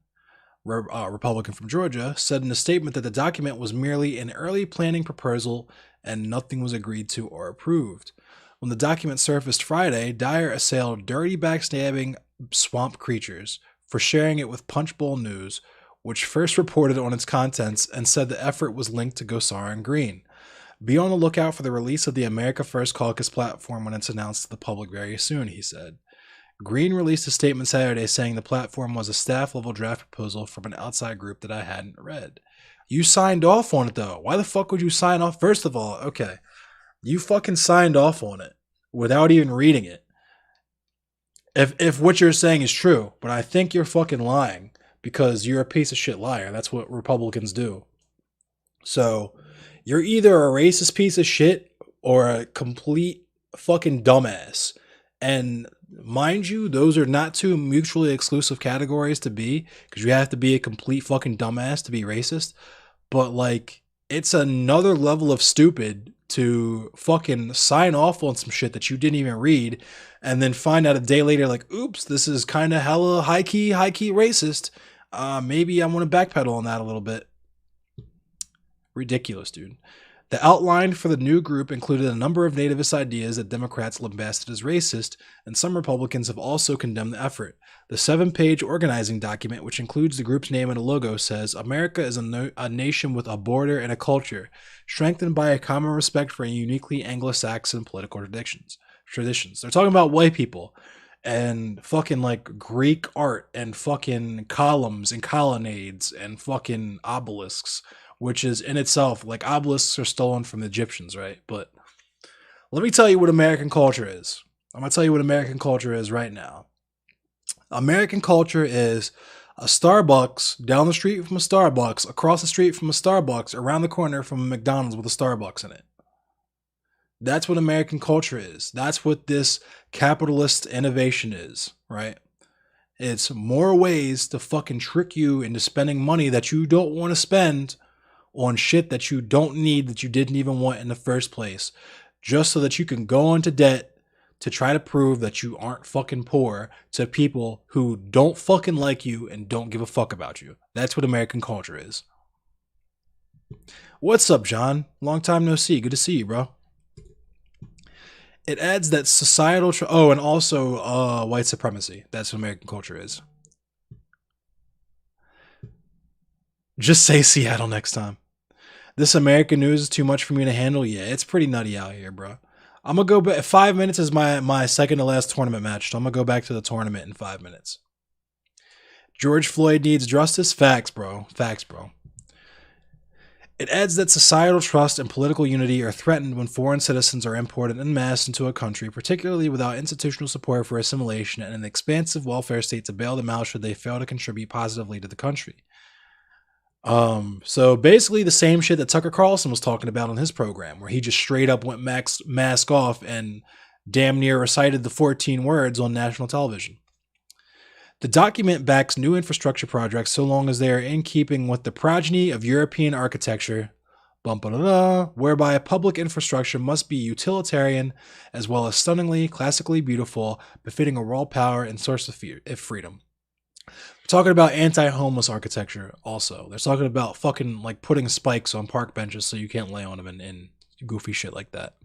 Republican from Georgia, said in a statement that the document was merely an early planning proposal and nothing was agreed to or approved. When the document surfaced Friday, Dyer assailed dirty backstabbing swamp creatures for sharing it with Punchbowl News, which first reported on its contents and said the effort was linked to Gosar and Green. Be on the lookout for the release of the America First Caucus platform when it's announced to the public very soon, he said. Green released a statement Saturday saying the platform was a staff-level draft proposal from an outside group that I hadn't read. You signed off on it, though. Why the fuck would you sign off? First of all, okay, you fucking signed off on it without even reading it. If what you're saying is true, but I think you're fucking lying because you're a piece of shit liar. That's what Republicans do. So you're either a racist piece of shit or a complete fucking dumbass. And mind you, those are not two mutually exclusive categories to be, because you have to be a complete fucking dumbass to be racist. But like, it's another level of stupid to fucking sign off on some shit that you didn't even read and then find out a day later like, oops, this is kind of hella high-key racist. Maybe I want to backpedal on that a little bit. Ridiculous, dude. The outline for the new group included a number of nativist ideas that Democrats lambasted as racist, and some Republicans have also condemned the effort. The 7-page organizing document, which includes the group's name and a logo, says, America is a nation with a border and a culture, strengthened by a common respect for uniquely Anglo-Saxon political traditions. They're talking about white people and fucking like Greek art and fucking columns and colonnades and fucking obelisks, which is in itself, like, obelisks are stolen from the Egyptians, right? But let me tell you what American culture is. I'm going to tell you what American culture is right now. American culture is a Starbucks down the street from a Starbucks, across the street from a Starbucks, around the corner from a McDonald's with a Starbucks in it. That's what American culture is. That's what this capitalist innovation is, right? It's more ways to fucking trick you into spending money that you don't want to spend on shit that you don't need, that you didn't even want in the first place, just so that you can go into debt to try to prove that you aren't fucking poor to people who don't fucking like you and don't give a fuck about you. That's what American culture is. What's up, John? Long time no see. Good to see you, bro. It adds that societal... and also white supremacy. That's what American culture is. Just say Seattle next time. This American news is too much for me to handle. Yeah, it's pretty nutty out here, bro. I'm going to go back. 5 minutes is my second to last tournament match. So I'm going to go back to the tournament in 5 minutes. George Floyd needs justice. Facts, bro. Facts, bro. It adds that societal trust and political unity are threatened when foreign citizens are imported en masse into a country, particularly without institutional support for assimilation and an expansive welfare state to bail them out should they fail to contribute positively to the country. So basically the same shit that Tucker Carlson was talking about on his program, where he just straight up went mask off and damn near recited the 14 words on national television. The document backs new infrastructure projects so long as they are in keeping with the progeny of European architecture, whereby public infrastructure must be utilitarian as well as stunningly, classically beautiful, befitting a raw power and source of freedom. Talking about anti-homeless architecture also. They're talking about fucking like putting spikes on park benches so you can't lay on them and goofy shit like that.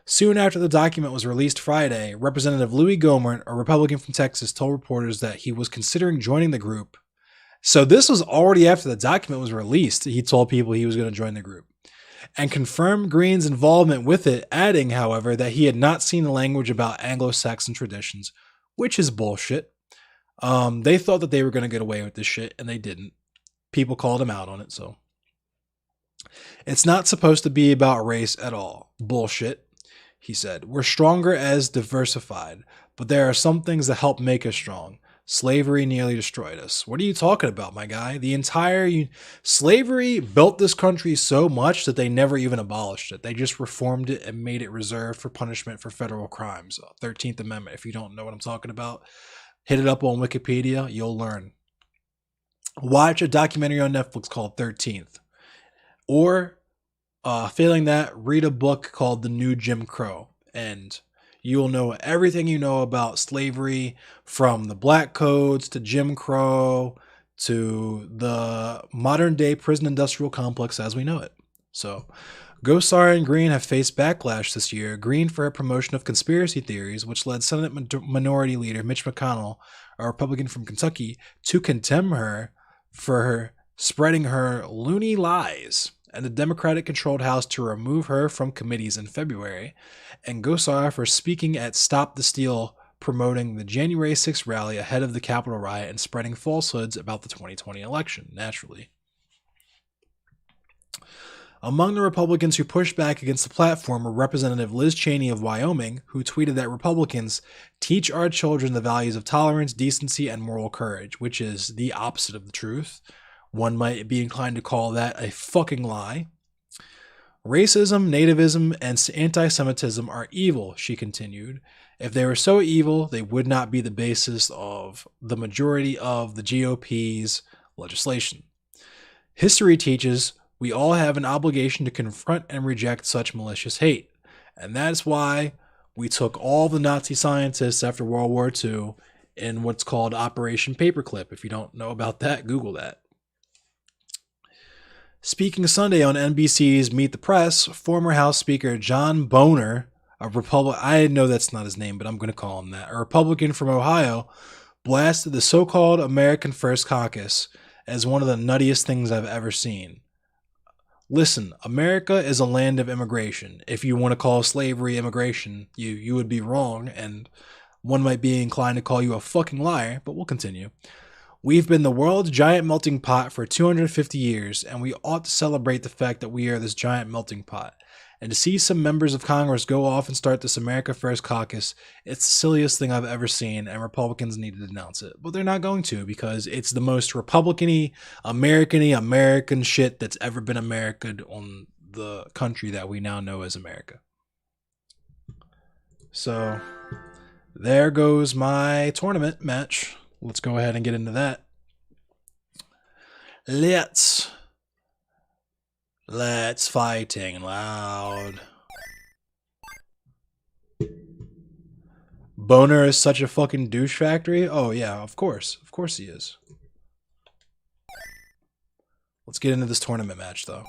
Soon after the document was released Friday, Representative Louis Gohmert, a Republican from Texas, told reporters that he was considering joining the group. So this was already after the document was released. He told people he was going to join the group and confirmed Green's involvement with it, adding, however, that he had not seen the language about Anglo-Saxon traditions, which is bullshit. They thought that they were going to get away with this shit, and they didn't. People called him out on it, so. It's not supposed to be about race at all. Bullshit, he said. We're stronger as diversified, but there are some things that help make us strong. Slavery nearly destroyed us. What are you talking about, my guy? The entire slavery built this country so much that they never even abolished it. They just reformed it and made it reserved for punishment for federal crimes. 13th Amendment, if you don't know what I'm talking about. Hit it up on Wikipedia. You'll learn. Watch a documentary on Netflix called 13th. Or, failing that, read a book called The New Jim Crow. And you'll know everything you know about slavery, from the black codes to Jim Crow to the modern day prison industrial complex as we know it. So, Gosar and Green have faced backlash this year. Green for her promotion of conspiracy theories, which led Senate Minority Leader Mitch McConnell, a Republican from Kentucky, to condemn her for her spreading her loony lies, and the Democratic-controlled House to remove her from committees in February, and Gosar for speaking at Stop the Steal, promoting the January 6th rally ahead of the Capitol riot and spreading falsehoods about the 2020 election, naturally. Among the Republicans who pushed back against the platform were Representative Liz Cheney of Wyoming, who tweeted that Republicans teach our children the values of tolerance, decency, and moral courage, which is the opposite of the truth. One might be inclined to call that a fucking lie. Racism, nativism, and anti-Semitism are evil, she continued. If they were so evil, they would not be the basis of the majority of the GOP's legislation. History teaches we all have an obligation to confront and reject such malicious hate. And that's why we took all the Nazi scientists after World War II in what's called Operation Paperclip. If you don't know about that, Google that. Speaking Sunday on NBC's Meet the Press, former House Speaker John Boehner, a Republican, I know that's not his name, but I'm going to call him that, a Republican from Ohio, blasted the so-called American First Caucus as one of the nuttiest things I've ever seen. Listen, America is a land of immigration. If you want to call slavery immigration, you would be wrong, and one might be inclined to call you a fucking liar, but we'll continue. We've been the world's giant melting pot for 250 years, and we ought to celebrate the fact that we are this giant melting pot. And to see some members of Congress go off and start this America First caucus, it's the silliest thing I've ever seen, and Republicans need to denounce it. But they're not going to, because it's the most Republican-y, American shit that's ever been American on the country that we now know as America. So, there goes my tournament match. Let's go ahead and get into that. Let's fighting loud. Boner is such a fucking douche factory? Oh yeah, of course. Of course he is. Let's get into this tournament match though.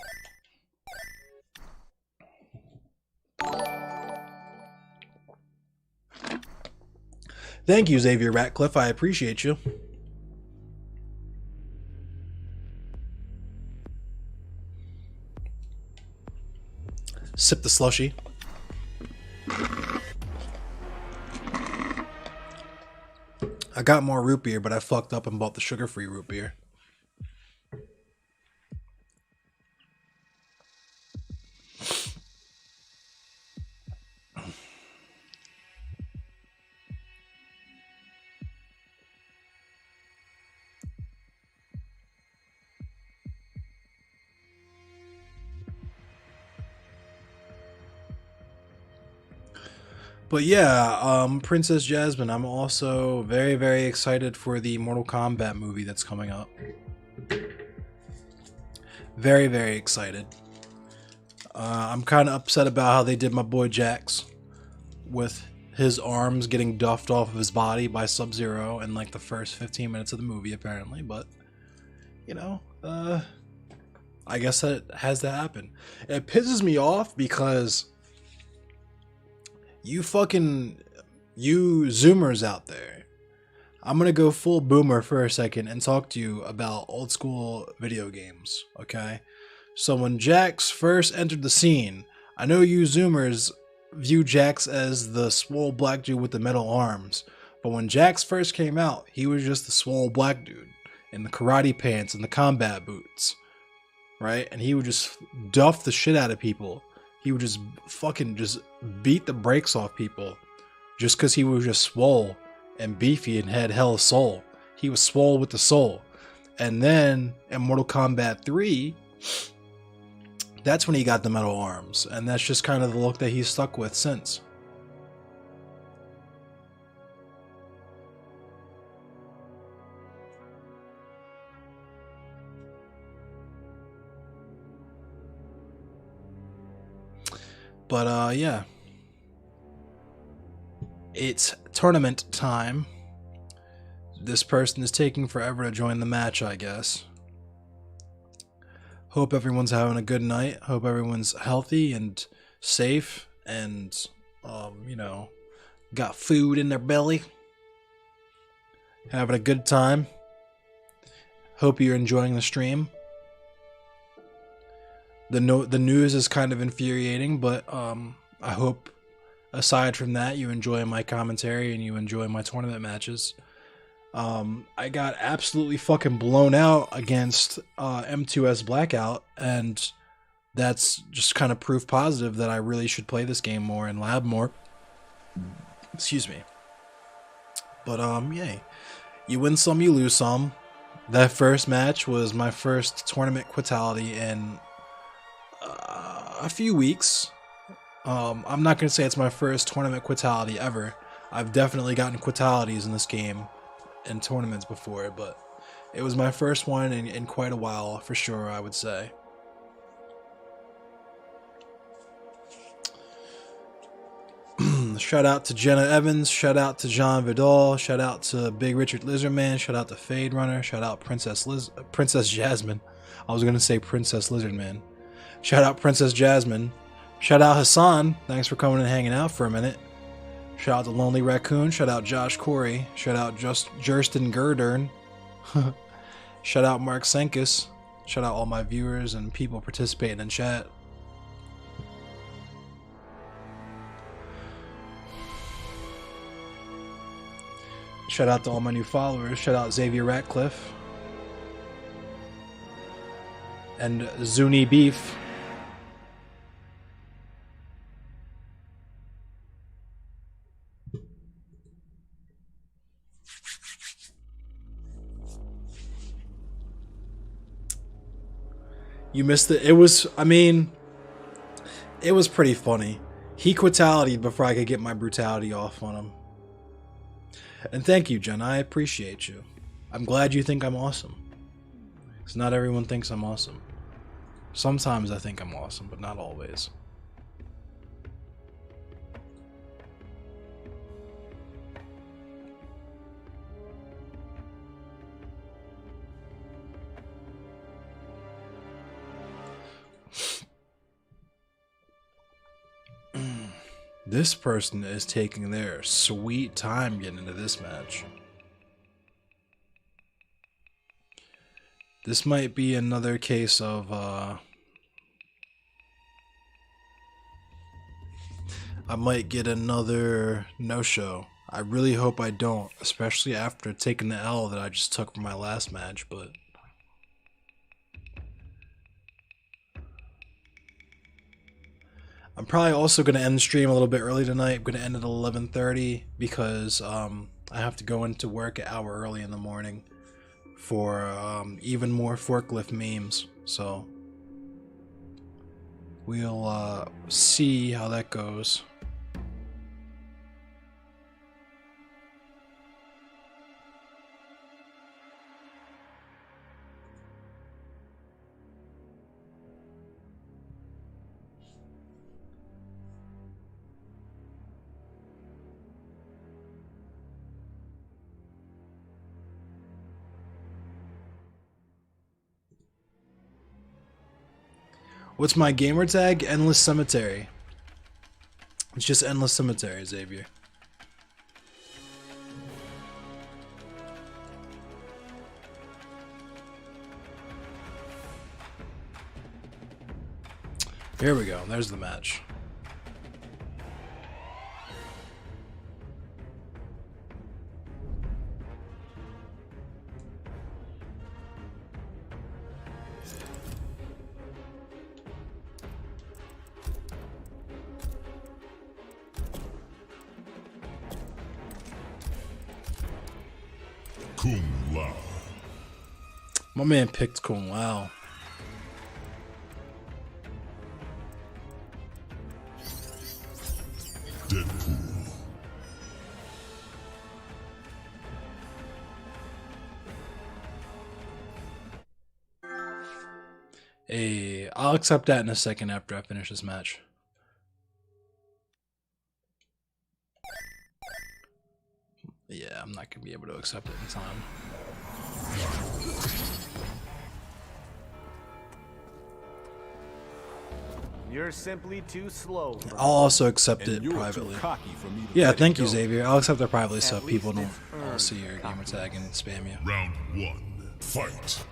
Thank you, Xavier Ratcliffe. I appreciate you. Sip the slushy. I got more root beer, but I fucked up and bought the sugar-free root beer. But yeah, Princess Jasmine, I'm also very, very excited for the Mortal Kombat movie that's coming up. Very, very excited. I'm kind of upset about how they did my boy Jax with his arms getting duffed off of his body by Sub-Zero in like the first 15 minutes of the movie, apparently. But, you know, I guess that has to happen. It pisses me off because you Zoomers out there, I'm gonna go full boomer for a second and talk to you about old school video games, okay? So when Jax first entered the scene, I know you Zoomers view Jax as the swole black dude with the metal arms, but when Jax first came out, he was just the swole black dude in the karate pants and the combat boots, right? And he would just duff the shit out of people. He would just fucking just beat the brakes off people just because he was just swole and beefy and had hella soul. He was swole with the soul. And then in Mortal Kombat 3, that's when he got the metal arms. And that's just kind of the look that he's stuck with since. But, yeah. It's tournament time. This person is taking forever to join the match, I guess. Hope everyone's having a good night. Hope everyone's healthy and safe and, you know, got food in their belly. Having a good time. Hope you're enjoying the stream. The news is kind of infuriating, but I hope aside from that you enjoy my commentary and you enjoy my tournament matches. I got absolutely fucking blown out against M2S Blackout, and that's just kind of proof positive that I really should play this game more and lab more. Excuse me. But yay. You win some, you lose some. That first match was my first tournament quitality in a few weeks. I'm not going to say it's my first tournament quitality ever. I've definitely gotten quitalities in this game in tournaments before, but it was my first one in quite a while, for sure, I would say. Shout out to Jenna Evans, shout out to John Vidal, shout out to Big Richard Lizardman, shout out to Fade Runner, shout out Princess Jasmine. I was gonna say Princess Lizardman. Shout out Princess Jasmine. Shout out Hassan, thanks for coming and hanging out for a minute. Shout out to Lonely Raccoon, shout out Josh Corey, shout out Justin Gerdern. Shout out Mark Senkus, shout out all my viewers and people participating in chat. Shout out to all my new followers. Shout out Xavier Ratcliffe. And Zuni Beef. You missed it. It was, I mean, it was pretty funny. He quitality'd before I could get my brutality off on him. And thank you, Jen. I appreciate you. I'm glad you think I'm awesome. Because not everyone thinks I'm awesome. Sometimes I think I'm awesome, but not always. This person is taking their sweet time getting into this match. This might be another case of, I might get another no-show. I really hope I don't, especially after taking the L that I just took from my last match, but... I'm probably also going to end the stream a little bit early tonight. I'm going to end at 11:30 because I have to go into work an hour early in the morning for even more forklift memes. So we'll see how that goes. What's my gamer tag? Endless Cemetery. It's just Endless Cemetery, Xavier. Here we go. There's the match. Kung Lao. My man picked Kung Lao. Deadpool. Hey, I'll accept that in a second after I finish this match. Yeah, I'm not gonna be able to accept it in time. You're simply too slow. I'll also accept it You're privately. too cocky for me to Yeah, let it thank you, go. Xavier. I'll accept it privately so At people least don't it's all see your gamer tag and spam you. Round 1. Fight.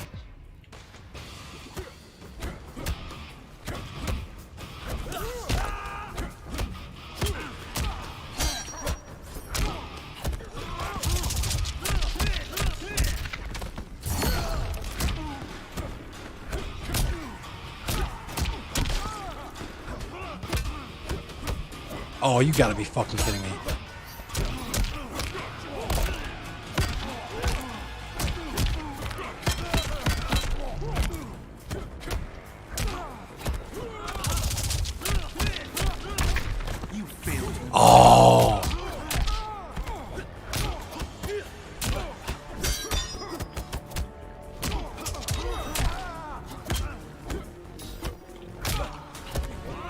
Oh, you gotta be fucking kidding me. Oh.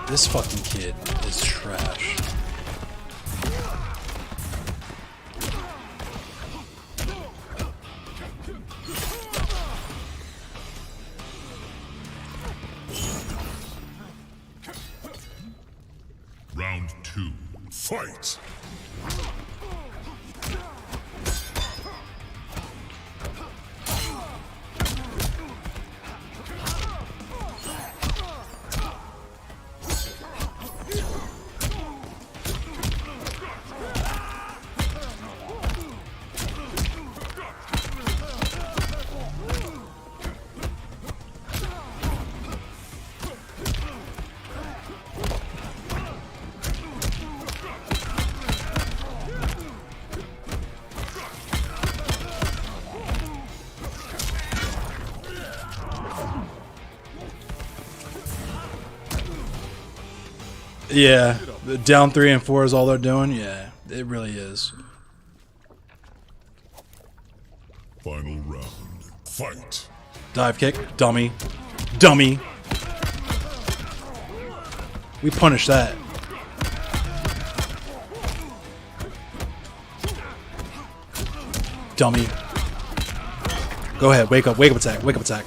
This fucking kid is trash. Round 2. Fight. Yeah, the down 3 and 4 is all they're doing. Yeah, it really is. Final round. Fight. Dive kick, dummy, dummy. We punish that. Dummy. Go ahead, wake up attack, wake up attack.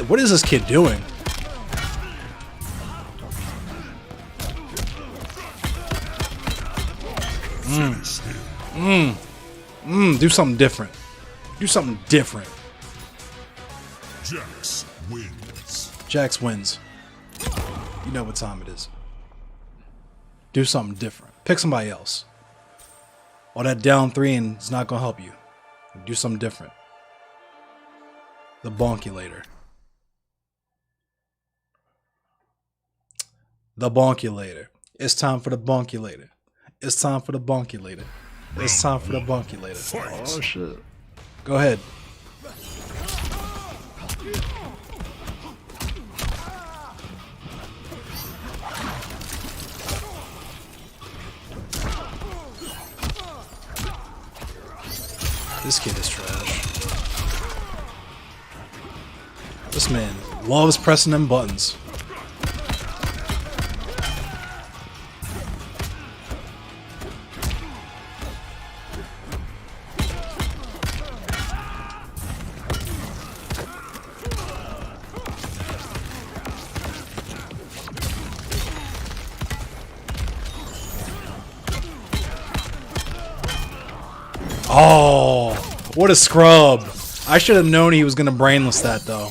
What is this kid doing? Do something different. Do something different. Jax wins. Jax wins. You know what time it is. Do something different. Pick somebody else. All that down 3 and it's not gonna help you. Do something different. The bonkulator. The bonkulator. It's time for the bonkulator. It's time for the bonkulator. It's time for the bonkulator. Fight. Oh shit. Go ahead. This kid is trash. This man loves pressing them buttons. Oh, what a scrub. I should have known he was going to brainless that, though.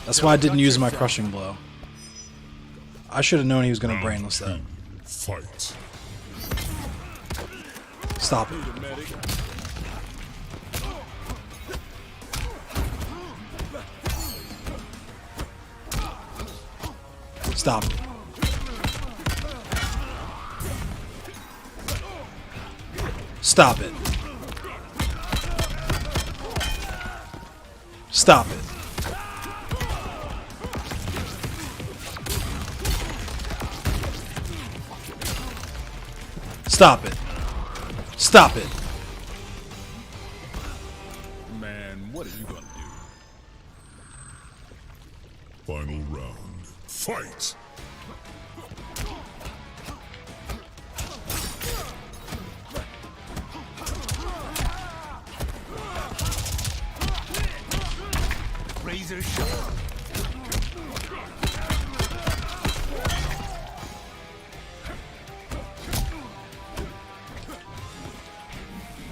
That's why I didn't use my crushing blow. I should have known he was going to brainless that. Fight. Stop it. Stop it. Stop it. Stop it. Stop it. Stop it. Man, what are you gonna do? Final round. Fight! Razor sharp.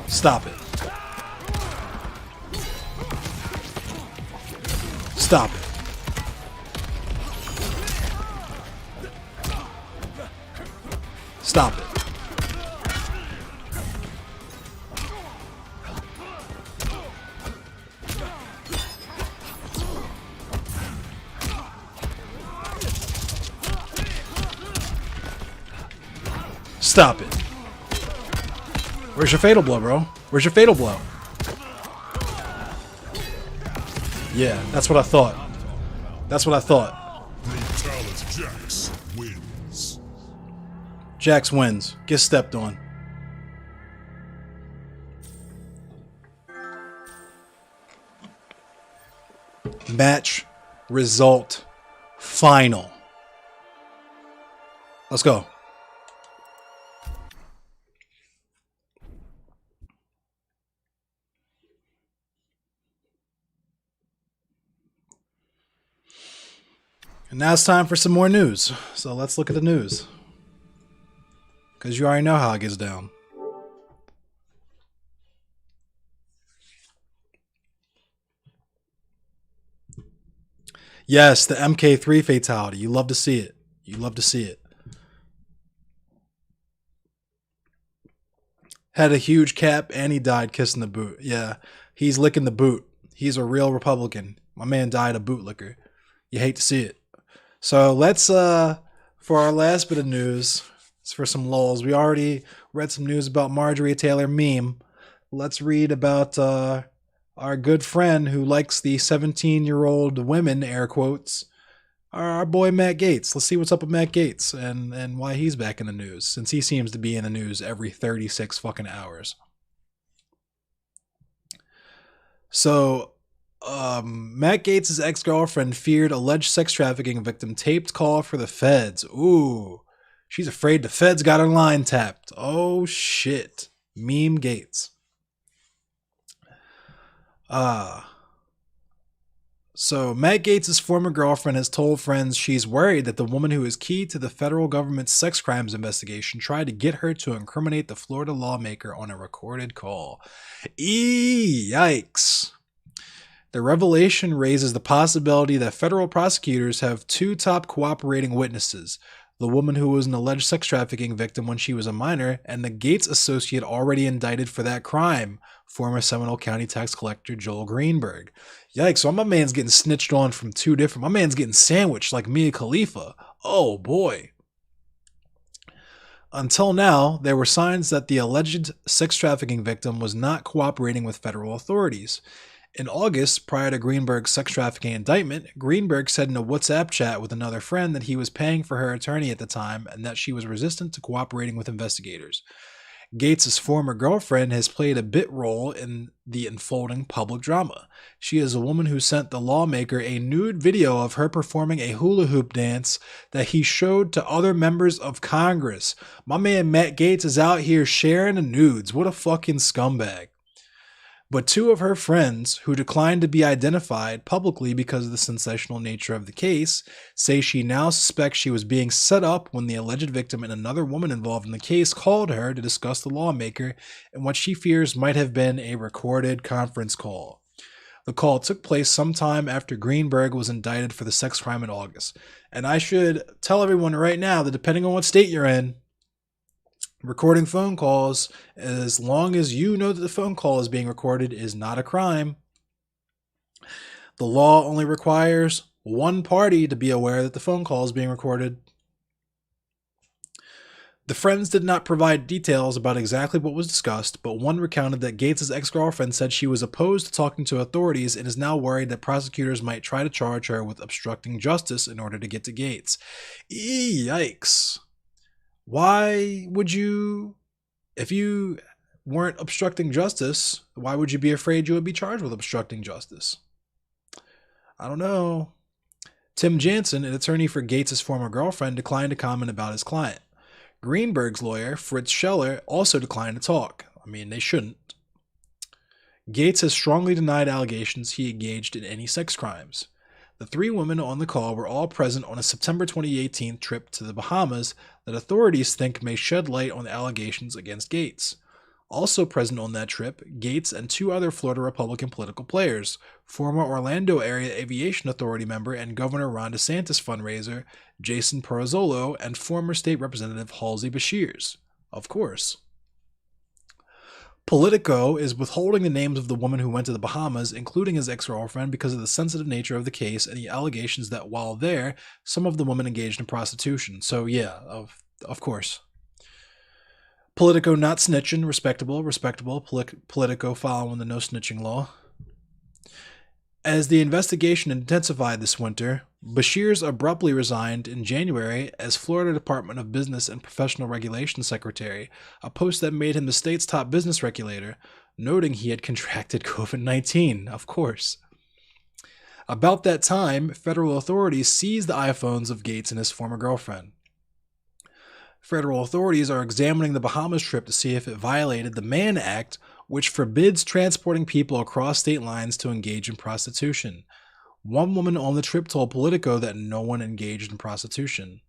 Stop it. Stop it. Stop it. Stop it. Where's your fatal blow, bro? Where's your fatal blow? Yeah, that's what I thought. That's what I thought. Brutalis Jax wins. Jax wins. Gets stepped on. Match result final. Let's go. And now it's time for some more news. So let's look at the news. Because you already know how it gets down. Yes, the MK3 fatality. You love to see it. You love to see it. Had a huge cap and he died kissing the boot. Yeah, he's licking the boot. He's a real Republican. My man died a bootlicker. You hate to see it. So let's, for our last bit of news, it's for some lulz. We already read some news about Marjerie Taylor Meme. Let's read about our good friend who likes the 17-year-old women, air quotes, our boy Matt Gaetz. Let's see what's up with Matt Gaetz and why he's back in the news, since he seems to be in the news every 36 fucking hours. So, Matt Gaetz' ex-girlfriend feared alleged sex trafficking victim taped call for the feds. Ooh, she's afraid the feds got her line tapped. Oh shit. Meme Gaetz. So Matt Gaetz' former girlfriend has told friends she's worried that the woman who is key to the federal government's sex crimes investigation tried to get her to incriminate the Florida lawmaker on a recorded call. Yikes. The revelation raises the possibility that federal prosecutors have two top cooperating witnesses, the woman who was an alleged sex trafficking victim when she was a minor, and the Gaetz associate already indicted for that crime, former Seminole County tax collector Joel Greenberg. Yikes, so my man's getting snitched on from two different... My man's getting sandwiched like Mia Khalifa. Oh, boy. Until now, there were signs that the alleged sex trafficking victim was not cooperating with federal authorities. In August, prior to Greenberg's sex trafficking indictment, Greenberg said in a WhatsApp chat with another friend that he was paying for her attorney at the time and that she was resistant to cooperating with investigators. Gaetz' former girlfriend has played a bit role in the unfolding public drama. She is a woman who sent the lawmaker a nude video of her performing a hula hoop dance that he showed to other members of Congress. My man Matt Gaetz is out here sharing the nudes. What a fucking scumbag. But two of her friends, who declined to be identified publicly because of the sensational nature of the case, say she now suspects she was being set up when the alleged victim and another woman involved in the case called her to discuss the lawmaker and what she fears might have been a recorded conference call. The call took place sometime after Greenberg was indicted for the sex crime in August. And I should tell everyone right now that depending on what state you're in, recording phone calls, as long as you know that the phone call is being recorded, is not a crime. The law only requires one party to be aware that the phone call is being recorded. The friends did not provide details about exactly what was discussed, but one recounted that Gaetz' ex-girlfriend said she was opposed to talking to authorities and is now worried that prosecutors might try to charge her with obstructing justice in order to get to Gaetz. Yikes. Why would you, if you weren't obstructing justice, why would you be afraid you would be charged with obstructing justice? I don't know. Tim Jansen, an attorney for Gaetz' former girlfriend, declined to comment about his client. Greenberg's lawyer, Fritz Scheller, also declined to talk. I mean, they shouldn't. Gaetz has strongly denied allegations he engaged in any sex crimes. The three women on the call were all present on a September 2018 trip to the Bahamas that authorities think may shed light on the allegations against Gaetz. Also present on that trip, Gaetz and two other Florida Republican political players, former Orlando Area Aviation Authority member and Governor Ron DeSantis fundraiser Jason Perazzolo, and former State Representative Halsey Beshears. Of course. Politico is withholding the names of the woman who went to the Bahamas, including his ex-girlfriend, because of the sensitive nature of the case and the allegations that while there, some of the women engaged in prostitution. So yeah, of course. Politico not snitching, respectable. Politico following the no snitching law. As the investigation intensified this winter, Beshears abruptly resigned in January as Florida Department of Business and Professional Regulation Secretary, a post that made him the state's top business regulator, noting he had contracted COVID-19, of course. About that time, federal authorities seized the iPhones of Gaetz and his former girlfriend. Federal authorities are examining the Bahamas trip to see if it violated the Mann Act, which forbids transporting people across state lines to engage in prostitution. One woman on the trip told Politico that no one engaged in prostitution.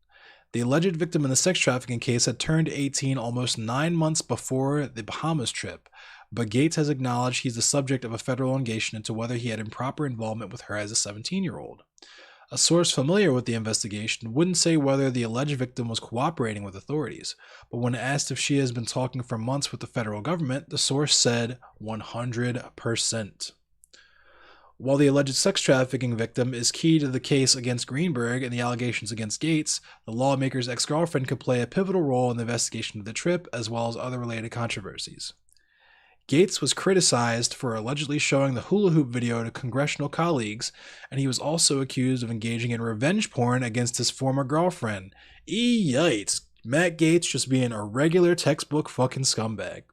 The alleged victim in the sex trafficking case had turned 18 almost 9 months before the Bahamas trip, but Gaetz has acknowledged he's the subject of a federal investigation into whether he had improper involvement with her as a 17-year-old. A source familiar with the investigation wouldn't say whether the alleged victim was cooperating with authorities, but when asked if she has been talking for months with the federal government, the source said 100%. While the alleged sex trafficking victim is key to the case against Greenberg and the allegations against Gaetz, the lawmaker's ex-girlfriend could play a pivotal role in the investigation of the trip as well as other related controversies. Gaetz was criticized for allegedly showing the hula hoop video to congressional colleagues, and he was also accused of engaging in revenge porn against his former girlfriend. Yikes. Matt Gaetz just being a regular textbook fucking scumbag.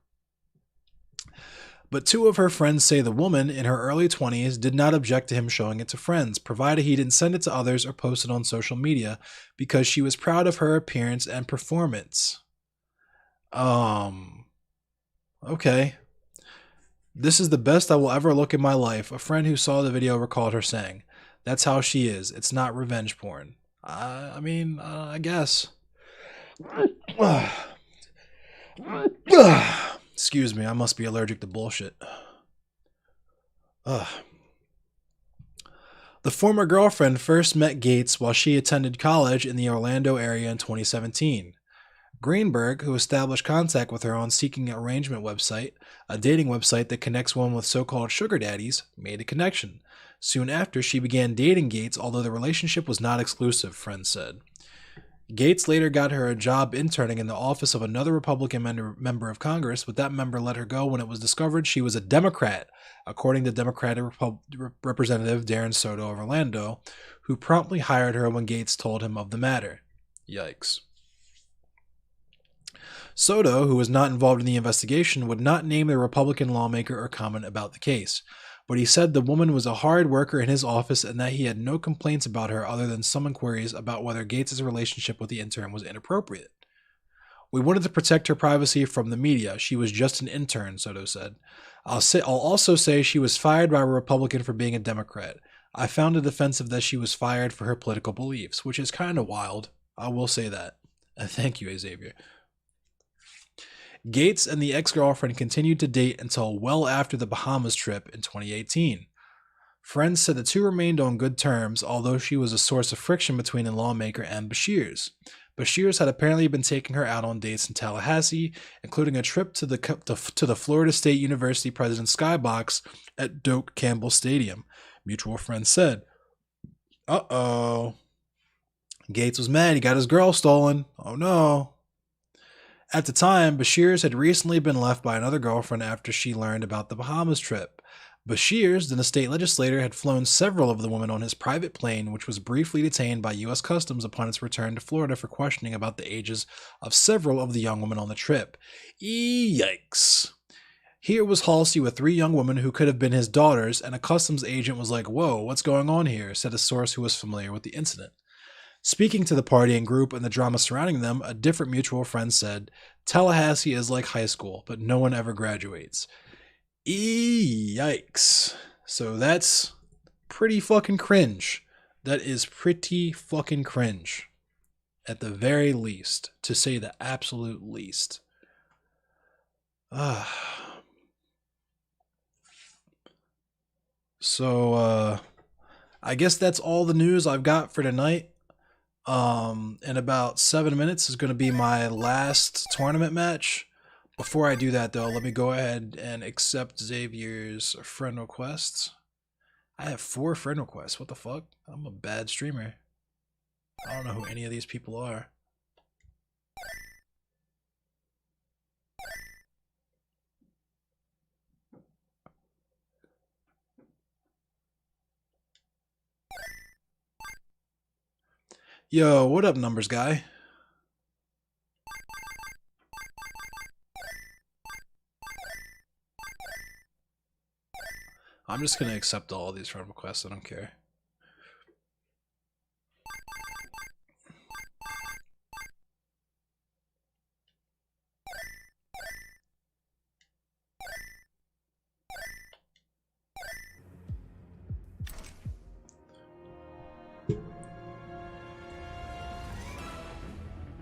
But two of her friends say the woman, in her early 20s, did not object to him showing it to friends, provided he didn't send it to others or post it on social media, because she was proud of her appearance and performance. Okay. This is the best I will ever look in my life, a friend who saw the video recalled her saying. That's how she is. It's not revenge porn. I guess. Excuse me, I must be allergic to bullshit. The former girlfriend first met Gaetz while she attended college in the Orlando area in 2017. Greenberg, who established contact with her on Seeking Arrangement website, a dating website that connects women with so-called sugar daddies, made a connection. Soon after, she began dating Gaetz, although the relationship was not exclusive, friends said. Gaetz later got her a job interning in the office of another Republican member of Congress, but that member let her go when it was discovered she was a Democrat, according to Democratic Representative Darren Soto of Orlando, who promptly hired her when Gaetz told him of the matter. Yikes. Soto, who was not involved in the investigation, would not name the Republican lawmaker or comment about the case, but he said the woman was a hard worker in his office and that he had no complaints about her other than some inquiries about whether Gaetz' relationship with the intern was inappropriate. We wanted to protect her privacy from the media. She was just an intern, Soto said. I'll also say she was fired by a Republican for being a Democrat. I found it offensive that she was fired for her political beliefs, which is kind of wild. I will say that. Thank you, Xavier. Gaetz and the ex-girlfriend continued to date until well after the Bahamas trip in 2018. Friends said the two remained on good terms, although she was a source of friction between the lawmaker and Beshears. Beshears had apparently been taking her out on dates in Tallahassee, including a trip to the Florida State University President's Skybox at Doak Campbell Stadium, mutual friends said. Uh-oh. Gaetz was mad. He got his girl stolen. Oh no. At the time, Beshears had recently been left by another girlfriend after she learned about the Bahamas trip. Beshears, then a state legislator, had flown several of the women on his private plane, which was briefly detained by U.S. Customs upon its return to Florida for questioning about the ages of several of the young women on the trip. Yikes. Here was Halsey with 3 young women who could have been his daughters, and a customs agent was like, "Whoa, what's going on here?" said a source who was familiar with the incident. Speaking to the partying group and the drama surrounding them, a different mutual friend said, "Tallahassee is like high school, but no one ever graduates." Yikes. So that's pretty fucking cringe. That is pretty fucking cringe. At the very least, to say the absolute least. So, I guess that's all the news I've got for tonight. In about 7 minutes is going to be my last tournament match. Before I do that, though, let me go ahead and accept Xavier's friend requests. I have 4 friend requests. What the fuck? I'm a bad streamer. I don't know who any of these people are. Yo, what up, numbers guy? I'm just gonna accept all these friend requests. I don't care.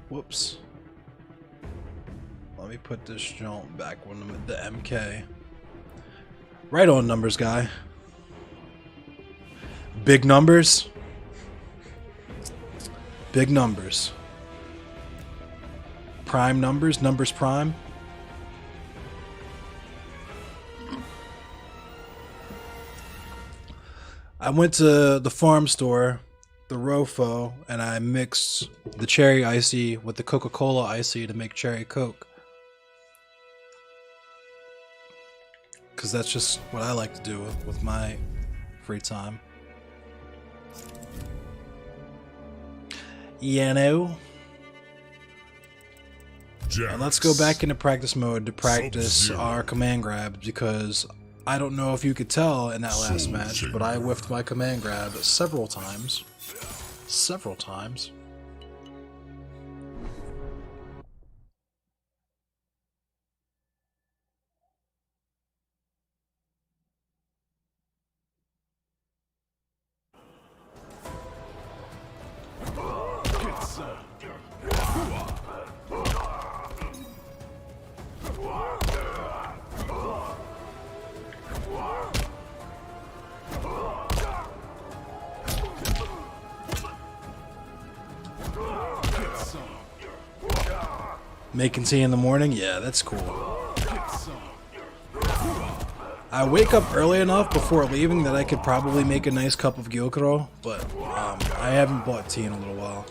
Whoops. Let me put this joint back when I'm at the MK. Right on, numbers guy. Big numbers. Big numbers. Prime numbers. Numbers prime. I went to the farm store, the Rofo, and I mixed the cherry icy with the Coca-Cola icy to make cherry Coke. Because that's just what I like to do with my free time. You know? And let's go back into practice mode to practice our command grabs, because I don't know if you could tell in that last match, but I whiffed my command grab several times. Several times. Making tea in the morning? Yeah, that's cool. I wake up early enough before leaving that I could probably make a nice cup of gyokuro, but I haven't bought tea in a little while.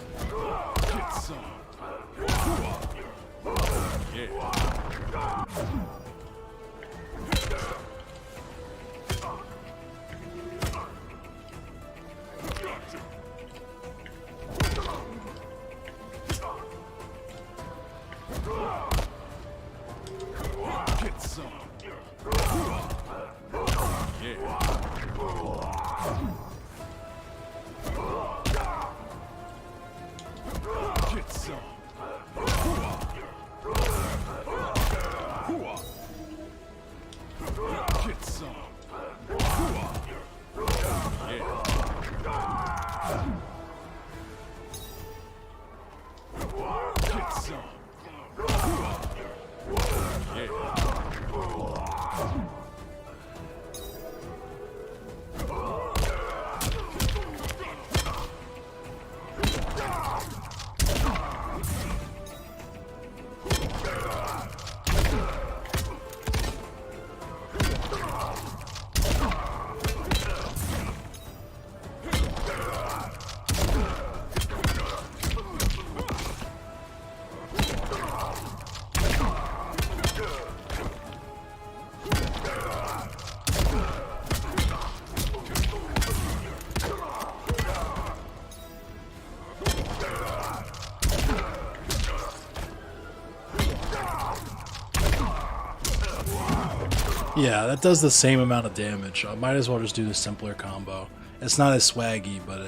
Yeah, that does the same amount of damage. I might as well just do the simpler combo. It's not as swaggy, but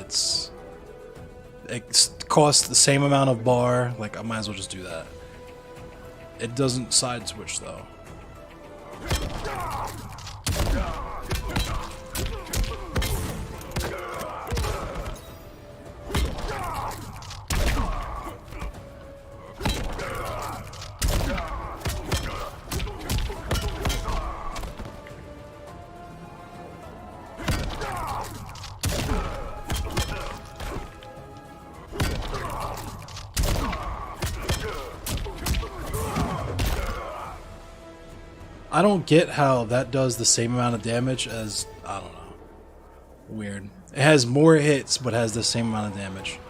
it costs the same amount of bar. Like, I might as well just do that. It doesn't side switch though. I don't get how that does the same amount of damage as, I don't know. Weird. It has more hits, but has the same amount of damage.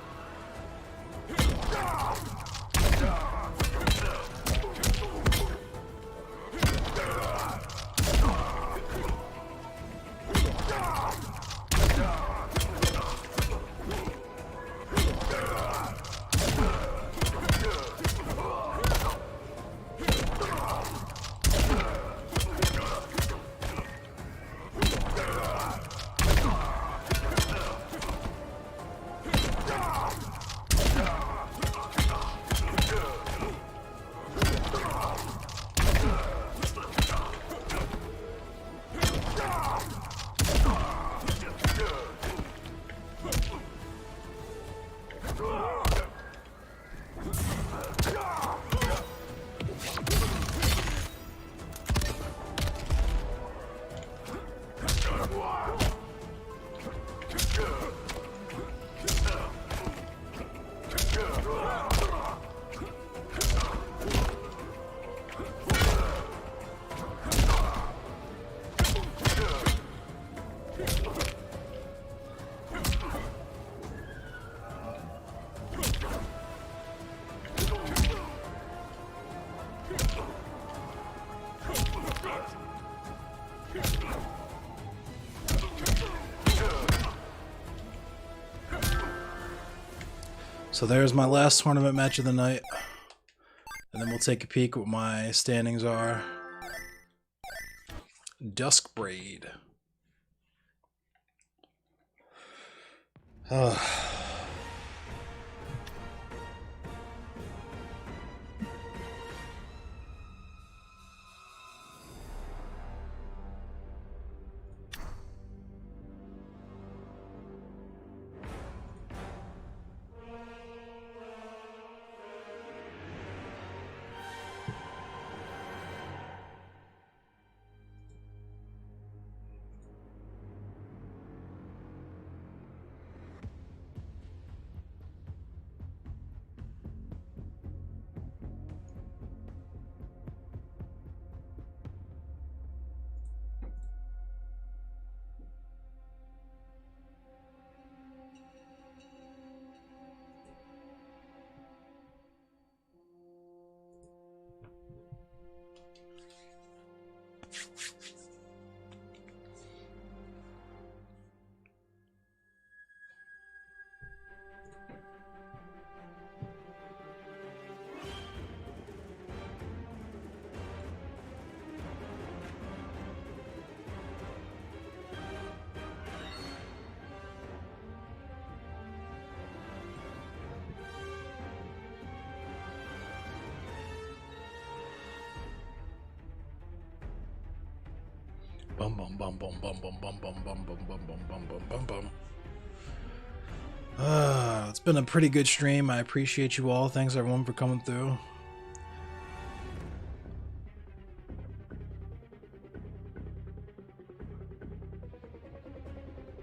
So there's my last tournament match of the night. And then we'll take a peek what my standings are. Duskbraid. Bum bum bum bum bum bum bum bum bum bum bum bum bum bum bum bum. It's been a pretty good stream. I appreciate you all. Thanks everyone for coming through.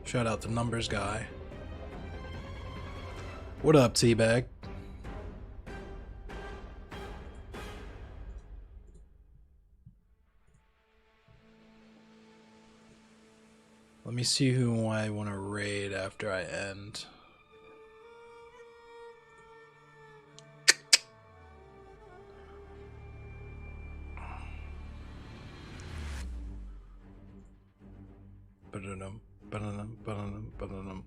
Shout out to Numbers Guy. What up, Teabag? Let me see who I want to raid after I end. Ba-da-dum, ba-da-dum, ba-da-dum, ba-da-dum.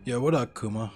Yo, what up, Kuma?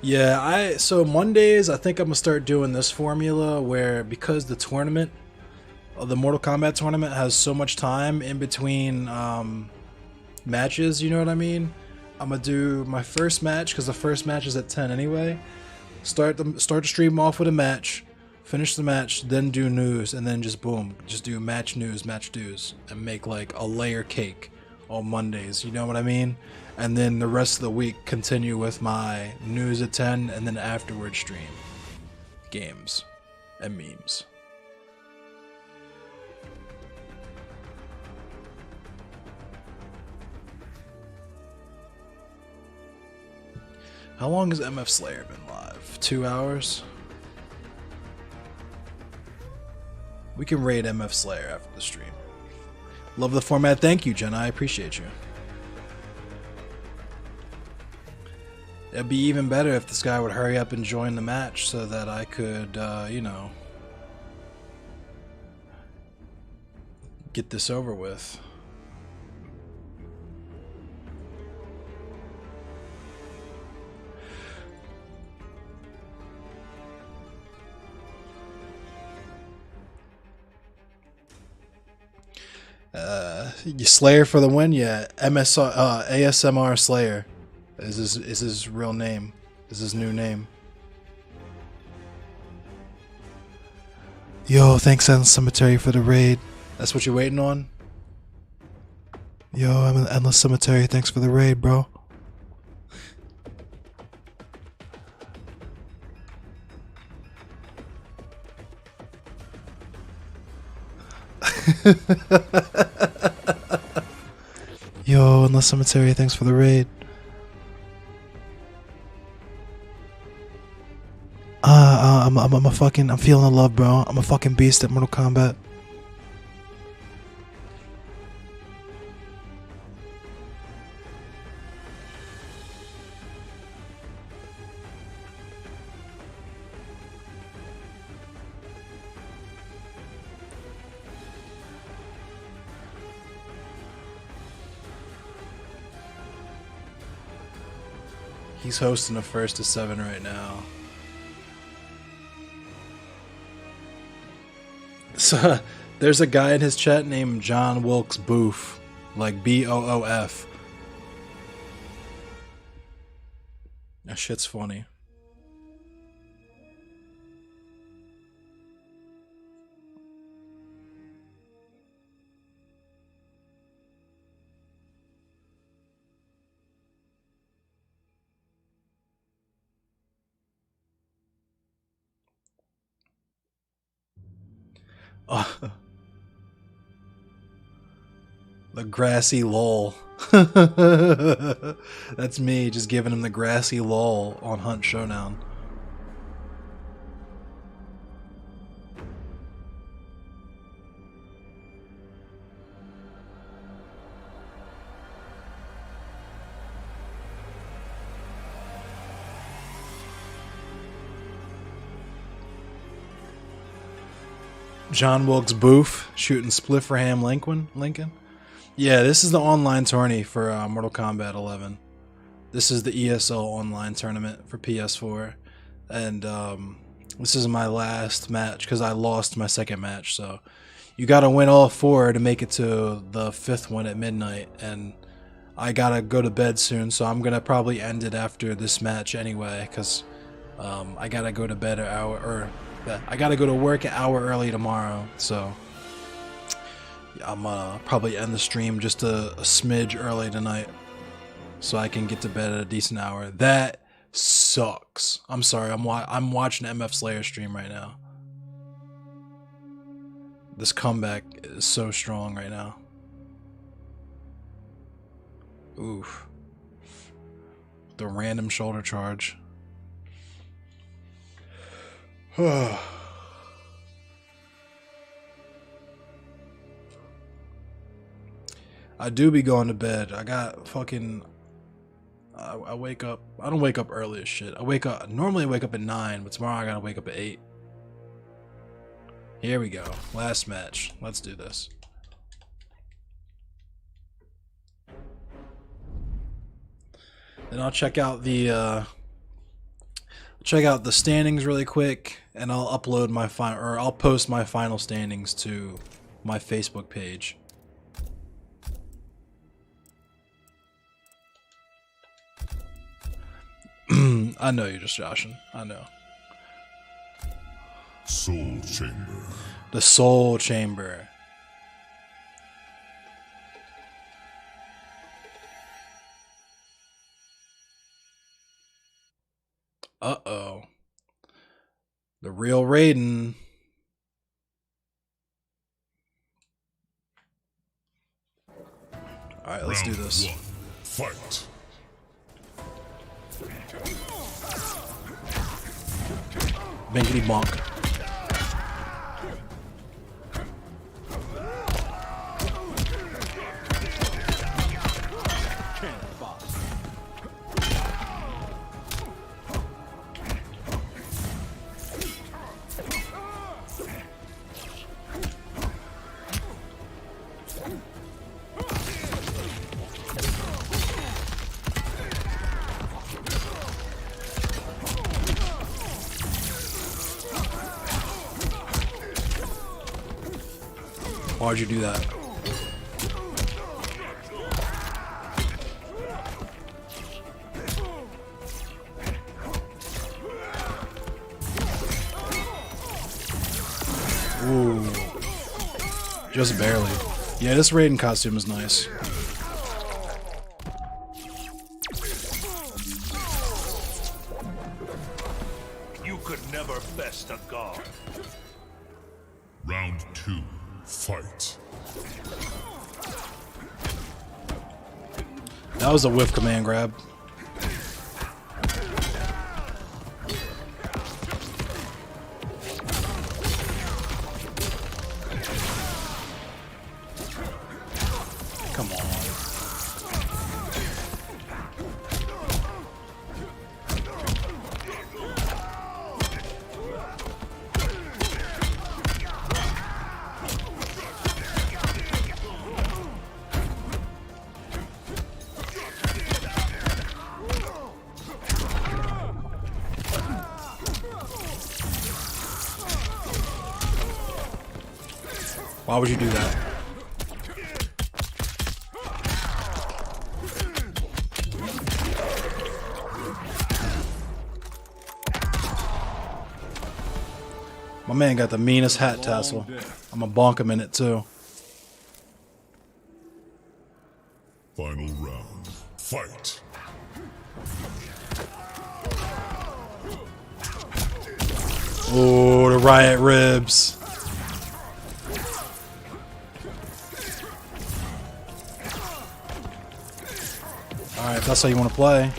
Yeah, so Mondays I think I'm gonna start doing this formula where, because the tournament, the Mortal Kombat tournament, has so much time in between matches, you know what I mean? I'm gonna do my first match, because the first match is at 10 anyway. Start the stream off with a match, finish the match, then do news, and then just boom, just do match news, match news, and make like a layer cake on Mondays, you know what I mean? And then the rest of the week continue with my news at 10, and then afterward stream games and memes. How long has MF Slayer been live? 2 hours? We can raid MF Slayer after the stream. Love the format. Thank you, Jenna. I appreciate you. It'd be even better if this guy would hurry up and join the match so that I could, you know, get this over with. Slayer for the win, yeah. ASMR Slayer is his real name. Is his new name. Yo, thanks Endless Cemetery for the raid. That's what you're waiting on? Yo, I'm in Endless Cemetery. Thanks for the raid, bro. Yo, Endless Cemetery, thanks for the raid. I'm feeling the love, bro. I'm a fucking beast at Mortal Kombat. He's hosting the 1st to 7 right now. So there's a guy in his chat named John Wilkes Booth, like Boof. That shit's funny. The grassy lol. That's me just giving him the grassy lol on Hunt Showdown. John Wilkes Booth shooting Splifferham Lincoln. Yeah, this is the online tourney for Mortal Kombat 11. This is the ESL online tournament for PS4, and this is my last match because I lost my second match. So you got to win all 4 to make it to the 5th one at midnight, and I gotta go to bed soon. So I'm gonna probably end it after this match anyway, because I gotta go to bed I gotta go to work an hour early tomorrow. So I'm probably end the stream just a smidge early tonight so I can get to bed at a decent hour. That sucks. I'm sorry. I'm watching MF Slayer stream right now. This comeback is so strong right now. Oof. The random shoulder charge. I do be going to bed. I got fucking... I wake up... I don't wake up early as shit. Normally I wake up at 9, but tomorrow I gotta wake up at 8. Here we go. Last match. Let's do this. Then I'll check out the standings really quick, and I'll upload my I'll post my final standings to my Facebook page. I know you're just joshing. I know. Soul Chamber. The Soul Chamber. Uh-oh. The real Raiden. Alright, let's do this. Round 1. Fight. Binkity bonk. Why'd you do that? Ooh. Just barely. Yeah, this Raiden costume is nice. You could never best a god. Round 2. Fight. That was a whiff command grab. Come on. Why would you do that? My man got the meanest hat tassel. I'm gonna bonk him in it too. Final round. Fight. Oh, the riot ribs. Alright, if that's how you want to play.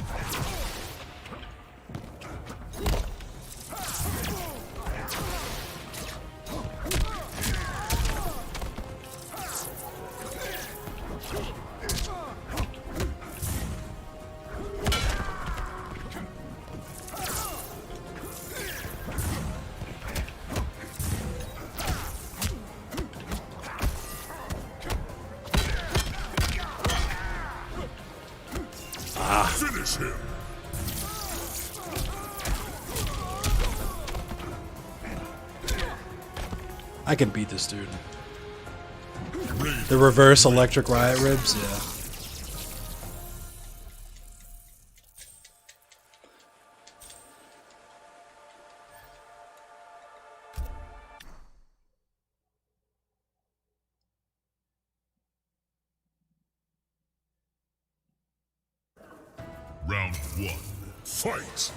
Finish him. I can beat this dude. The reverse electric riot ribs, yeah. Round 1. Fight.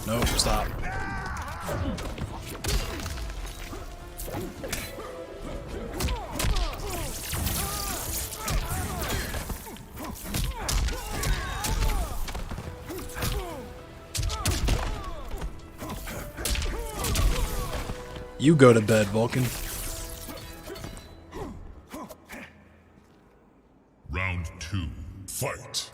Nope, stop. You go to bed, Vulcan. Round 2. Fight.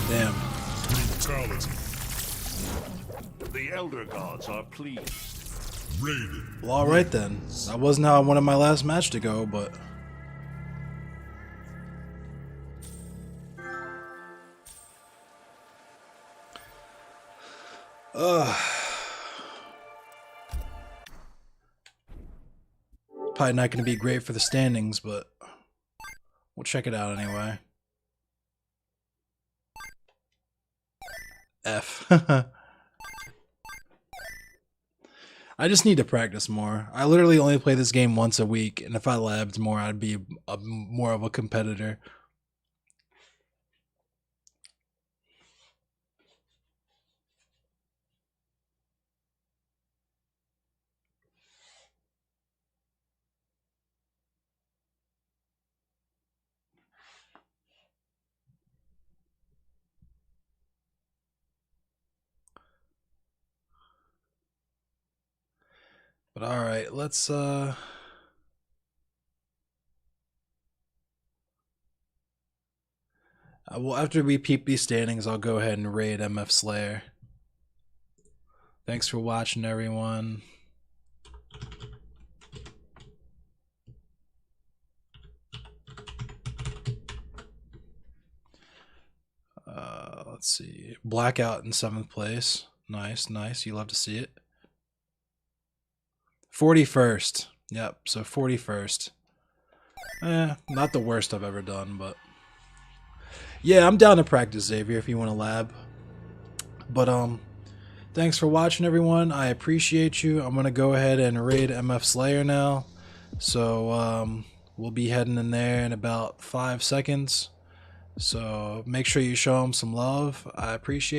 Damn. Brutality. The Elder Gods are pleased. Raiden. Well, alright then. That wasn't how I wanted my last match to go, but... Probably not going to be great for the standings, but we'll check it out anyway. F. I just need to practice more. I literally only play this game once a week, and if I labbed more, I'd be more of a competitor. But all right, let's well, after we peep these standings, I'll go ahead and raid MF Slayer. Thanks for watching, everyone. Let's see. Blackout in 7th place. Nice, nice. You love to see it. 41st. Yep, so 41st. Not the worst I've ever done, but... Yeah, I'm down to practice, Xavier, if you want to lab. But, thanks for watching, everyone. I appreciate you. I'm going to go ahead and raid MF Slayer now. So, we'll be heading in there in about 5 seconds. So, make sure you show him some love. I appreciate